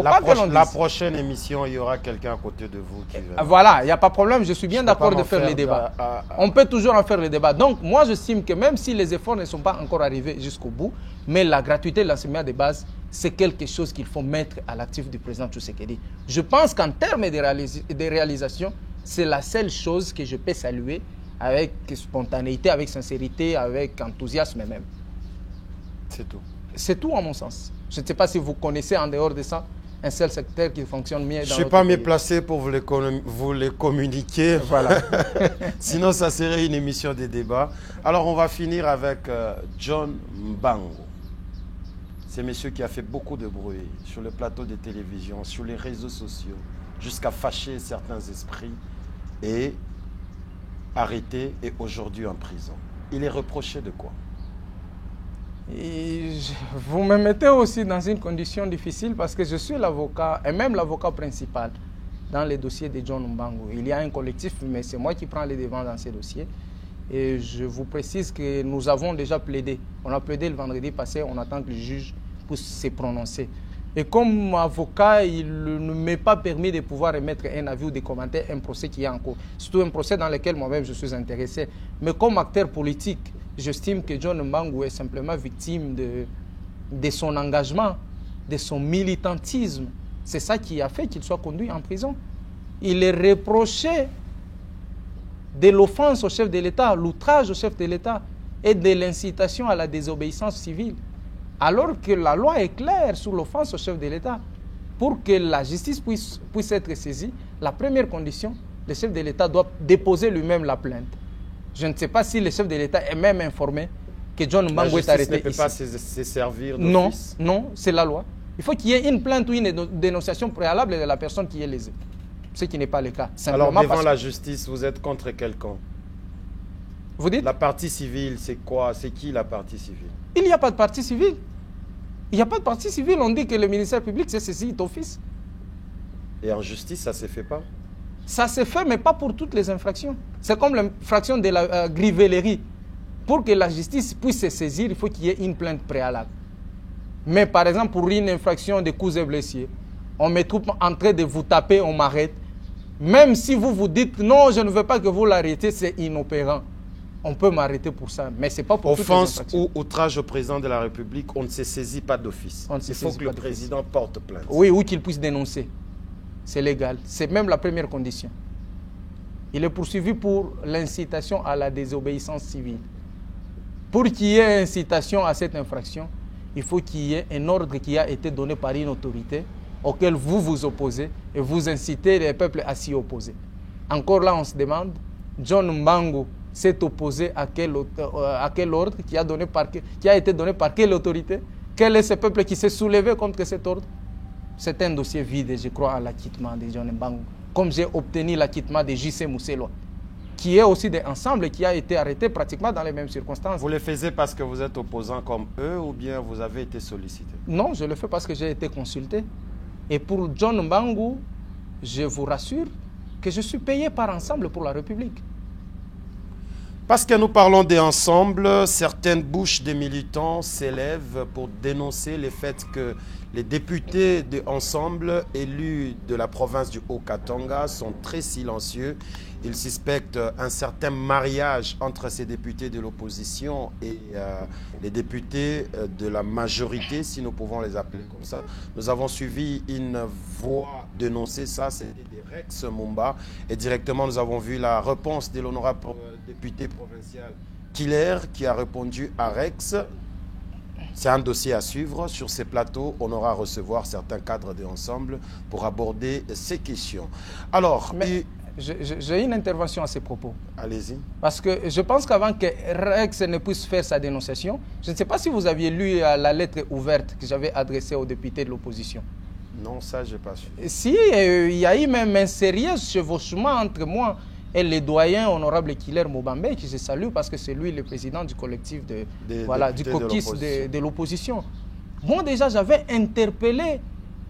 La prochaine émission, il y aura quelqu'un à côté de vous qui va... Voilà, il n'y a pas de problème, je suis bien d'accord de faire les débats. On peut toujours en faire les débats. Donc, moi, j'estime que même si les efforts ne sont pas encore arrivés jusqu'au bout, mais la gratuité de l'enseignement de base, c'est quelque chose qu'il faut mettre à l'actif du président Tshisekedi. Je pense qu'en termes de réalisation, c'est la seule chose que je peux saluer avec spontanéité, avec sincérité, avec enthousiasme même. C'est tout. C'est tout à mon sens. Je ne sais pas si vous connaissez en dehors de ça un seul secteur qui fonctionne mieux. Je ne suis pas mieux placé pour vous les communiquer. Voilà. Sinon, ça serait une émission de débat. Alors, on va finir avec John Mbango. C'est un monsieur qui a fait beaucoup de bruit sur le plateau de télévision, sur les réseaux sociaux, jusqu'à fâcher certains esprits et arrêté et aujourd'hui en prison. Il est reproché de quoi? Et vous me mettez aussi dans une condition difficile parce que je suis l'avocat et même l'avocat principal dans les dossiers de John Mbango. Il y a un collectif, mais c'est moi qui prends les devants dans ces dossiers. Et je vous précise que nous avons déjà plaidé. On a plaidé le vendredi passé, on attend que le juge puisse se prononcer. Et comme avocat, il ne m'est pas permis de pouvoir émettre un avis ou de commenter un procès qui est en cours. Surtout un procès dans lequel moi-même je suis intéressé. Mais comme acteur politique, j'estime que John Mbango est simplement victime de son engagement, de son militantisme. C'est ça qui a fait qu'il soit conduit en prison. Il est reproché de l'offense au chef de l'État, l'outrage au chef de l'État et de l'incitation à la désobéissance civile. Alors que la loi est claire sur l'offense au chef de l'État. Pour que la justice puisse être saisie, la première condition, le chef de l'État doit déposer lui-même la plainte. Je ne sais pas si le chef de l'État est même informé que John Mbango est arrêté ici. La justice ne peut pas se servir d'office. Non, c'est la loi. Il faut qu'il y ait une plainte ou une dénonciation préalable de la personne qui est lésée. Ce qui n'est pas le cas. Alors, devant la justice, vous êtes contre quel camp? Vous dites? La partie civile, c'est quoi? C'est qui la partie civile? Il n'y a pas de partie civile. Il n'y a pas de partie civile. On dit que le ministère public s'est saisi d'office. Et en justice, ça ne se fait pas? Ça se fait, mais pas pour toutes les infractions. C'est comme l'infraction de la grivellerie. Pour que la justice puisse se saisir, il faut qu'il y ait une plainte préalable. Mais par exemple, pour une infraction de coups et blessés, on me trouve en train de vous taper, on m'arrête. Même si vous vous dites non, je ne veux pas que vous l'arrêtiez, c'est inopérant. On peut m'arrêter pour ça, mais ce n'est pas pour offense ou outrage au président de la République, on ne se saisit pas d'office. Il faut que le président porte plainte. Oui, ou qu'il puisse dénoncer. C'est légal. C'est même la première condition. Il est poursuivi pour l'incitation à la désobéissance civile. Pour qu'il y ait incitation à cette infraction, il faut qu'il y ait un ordre qui a été donné par une autorité auquel vous vous opposez et vous incitez les peuples à s'y opposer. Encore là, on se demande, John Mbangu s'est opposé à quel ordre qui a été donné par quelle autorité? Quel est ce peuple qui s'est soulevé contre cet ordre? C'est un dossier vide, je crois, à l'acquittement de John Mbangu, comme j'ai obtenu l'acquittement de J.C. Mousseloa, qui est aussi ensemble qui a été arrêté pratiquement dans les mêmes circonstances. Vous le faisiez parce que vous êtes opposant comme eux ou bien vous avez été sollicité? Non, je le fais parce que j'ai été consulté. Et pour John Mbangu, je vous rassure que je suis payé par Ensemble pour la République. Parce que nous parlons d'ensemble, certaines bouches des militants s'élèvent pour dénoncer le fait que les députés d'Ensemble élus de la province du Haut-Katanga sont très silencieux. Ils suspectent un certain mariage entre ces députés de l'opposition et les députés de la majorité, si nous pouvons les appeler comme ça. Nous avons suivi une voix dénoncer ça, c'était des Rex Mumba. Et directement, nous avons vu la réponse de l'honorable député provincial Killer qui a répondu à Rex. C'est un dossier à suivre. Sur ces plateaux, on aura à recevoir certains cadres d'Ensemble pour aborder ces questions. Alors, j'ai une intervention à ces propos. Allez-y. Parce que je pense qu'avant que Rex ne puisse faire sa dénonciation, je ne sais pas si vous aviez lu la lettre ouverte que j'avais adressée aux députés de l'opposition. Non, ça, je n'ai pas su. Si, il y a eu même un sérieux chevauchement entre moi et le doyen honorable Killer Mobambe, qui je salue parce que c'est lui le président du collectif du caucus de l'opposition. Moi déjà, j'avais interpellé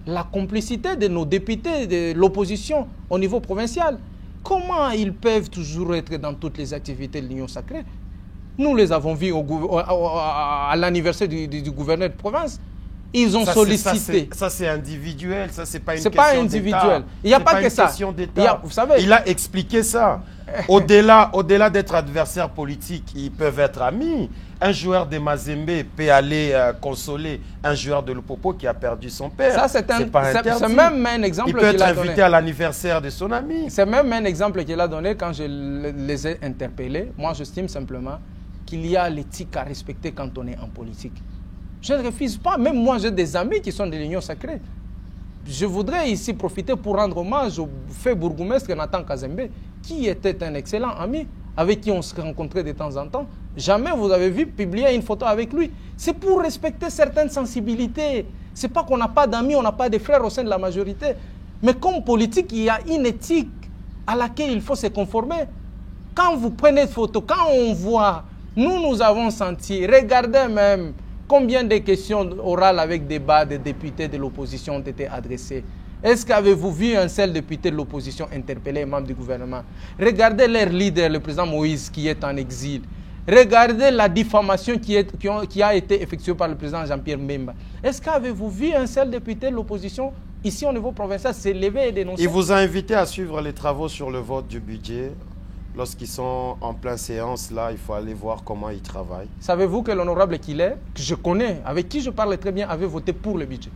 la complicité de nos députés de l'opposition au niveau provincial. Comment ils peuvent toujours être dans toutes les activités de l'Union sacrée? Nous les avons vus à l'anniversaire du gouverneur de province. Ils ont sollicité. Ça, c'est individuel. Ça, c'est pas une question d'État. C'est pas individuel. Il n'y a pas que ça. Vous savez, il a expliqué ça. Au-delà d'être adversaires politiques, ils peuvent être amis. Un joueur de Mazembe peut aller consoler un joueur de Lupopo qui a perdu son père. Ça, c'est même un exemple qu'il a donné. Il peut être invité à l'anniversaire de son ami. C'est même un exemple qu'il a donné quand je les ai interpellés. Moi, j'estime simplement qu'il y a l'éthique à respecter quand on est en politique. Je ne refuse pas. Même moi, j'ai des amis qui sont de l'Union sacrée. Je voudrais ici profiter pour rendre hommage au fait bourgmestre Nathan Kazembe, qui était un excellent ami, avec qui on se rencontrait de temps en temps. Jamais vous avez vu publier une photo avec lui. C'est pour respecter certaines sensibilités. Ce n'est pas qu'on n'a pas d'amis, on n'a pas de frères au sein de la majorité. Mais comme politique, il y a une éthique à laquelle il faut se conformer. Quand vous prenez une photo, quand on voit, nous avons senti, regardez même, combien de questions orales avec débat des députés de l'opposition ont été adressées? Est-ce qu'avez-vous vu un seul député de l'opposition interpeller un membre du gouvernement? Regardez leur leader, le président Moïse, qui est en exil. Regardez la diffamation qui a été effectuée par le président Jean-Pierre Mbemba. Est-ce qu'avez-vous vu un seul député de l'opposition, ici au niveau provincial, s'élever et dénoncer? Il vous a invité à suivre les travaux sur le vote du budget. Lorsqu'ils sont en pleine séance, là, il faut aller voir comment ils travaillent. Savez-vous que l'honorable Killer, que je connais, avec qui je parle très bien, avait voté pour le budget?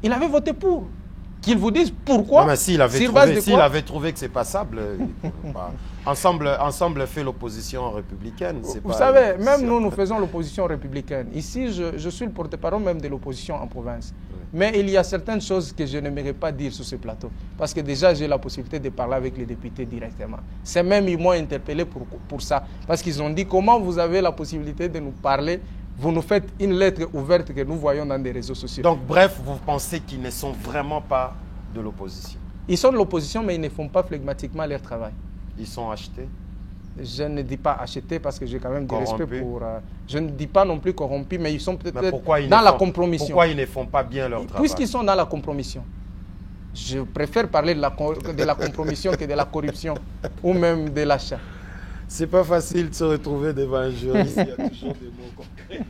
Il avait voté pour. Qu'ils vous disent pourquoi. Non, mais s'il avait trouvé que c'est passable, ensemble fait l'opposition républicaine. Vous savez, même nous faisons l'opposition républicaine. Ici, je suis le porte-parole même de l'opposition en province. Oui. Mais il y a certaines choses que je n'aimerais pas dire sur ce plateau. Parce que déjà, j'ai la possibilité de parler avec les députés directement. C'est même, ils m'ont interpellé pour ça. Parce qu'ils ont dit, comment vous avez la possibilité de nous parler? Vous nous faites une lettre ouverte que nous voyons dans des réseaux sociaux. Donc, bref, vous pensez qu'ils ne sont vraiment pas de l'opposition? Ils sont de l'opposition, mais ils ne font pas flegmatiquement leur travail. Ils sont achetés? Je ne dis pas achetés parce que j'ai quand même du respect pour... je ne dis pas non plus corrompus, mais ils sont peut-être dans la compromission. Pourquoi ils ne font pas bien leur travail? Puisqu'ils sont dans la compromission. Je préfère parler de la compromission que de la corruption ou même de l'achat. C'est pas facile de se retrouver devant un juriste, il y a toujours des mots concrets.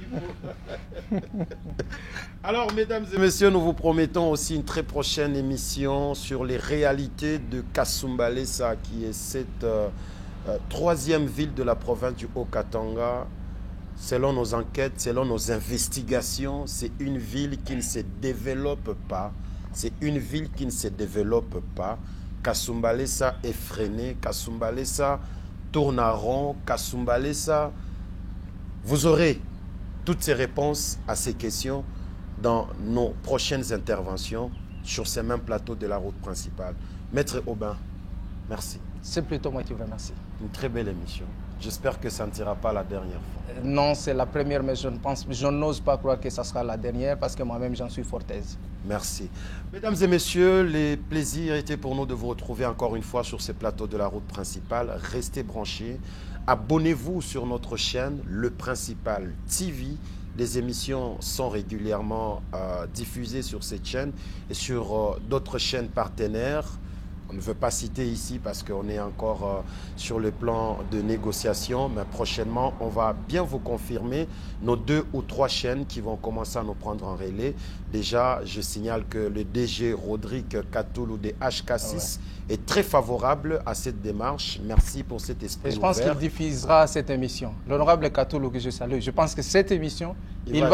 Alors, mesdames et messieurs, nous vous promettons aussi une très prochaine émission sur les réalités de Kasumbalesa, qui est cette troisième ville de la province du Haut-Katanga. Selon nos enquêtes, selon nos investigations, c'est une ville qui ne se développe pas. C'est une ville qui ne se développe pas. Kasumbalesa effréné, Kasumbalesa tourne à rond, Kasumbalesa. Vous aurez toutes ces réponses à ces questions dans nos prochaines interventions sur ces mêmes plateaux de la route principale. Maître Aubin, merci. C'est plutôt moi qui vous remercie. Une très belle émission. J'espère que ça ne sera pas la dernière fois. Non, c'est la première, mais je n'ose pas croire que ça sera la dernière parce que moi-même, j'en suis fort aise. Merci. Mesdames et messieurs, les plaisirs étaient pour nous de vous retrouver encore une fois sur ces plateaux de la route principale. Restez branchés. Abonnez-vous sur notre chaîne, Le Principal TV. Les émissions sont régulièrement diffusées sur cette chaîne et sur d'autres chaînes partenaires. On ne veut pas citer ici parce qu'on est encore sur le plan de négociation, mais prochainement, on va bien vous confirmer nos 2 ou 3 chaînes qui vont commencer à nous prendre en relais. Déjà, je signale que le DG Rodrigue Katoulou de HK6 est très favorable à cette démarche. Merci pour cet esprit ouvert. Je pense qu'il diffusera cette émission. L'honorable Katoulou que je salue, je pense que cette émission,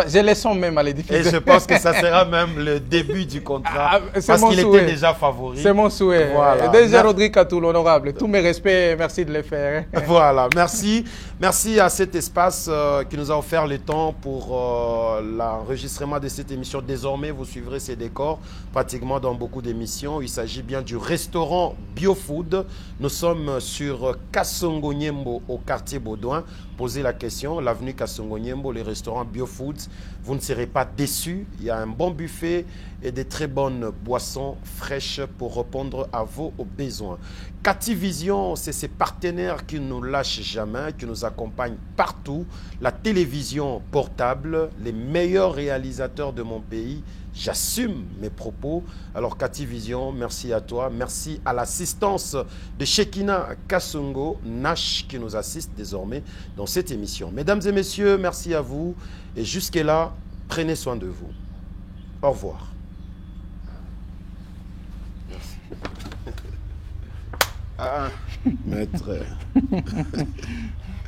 j'ai les sons même à les diffuser. Et je pense que ça sera même le début du contrat parce qu'il était déjà favori. C'est mon souhait. Voilà. DG Rodrigue Katoulou, honorable. Tous mes respects, merci de le faire. Voilà, merci. Merci à cet espace qui nous a offert le temps pour l'enregistrement de cette émission. Désormais, vous suivrez ces décors pratiquement dans beaucoup d'émissions. Il s'agit bien du restaurant BioFood. Nous sommes sur Kasongo Nyembo au quartier Baudouin. Posez la question, l'avenue Kasongo Nyembo, le restaurant BioFood. Vous ne serez pas déçus. Il y a un bon buffet et des très bonnes boissons fraîches pour répondre à vos besoins. Cativision, c'est ces partenaires qui ne nous lâchent jamais, qui nous accompagnent partout. La télévision portable, les meilleurs réalisateurs de mon pays. J'assume mes propos. Alors Cativision, merci à toi. Merci à l'assistance de Shekina Kasongo, Nash, qui nous assiste désormais dans cette émission. Mesdames et messieurs, merci à vous. Et jusque-là, prenez soin de vous. Au revoir. Merci. Maître.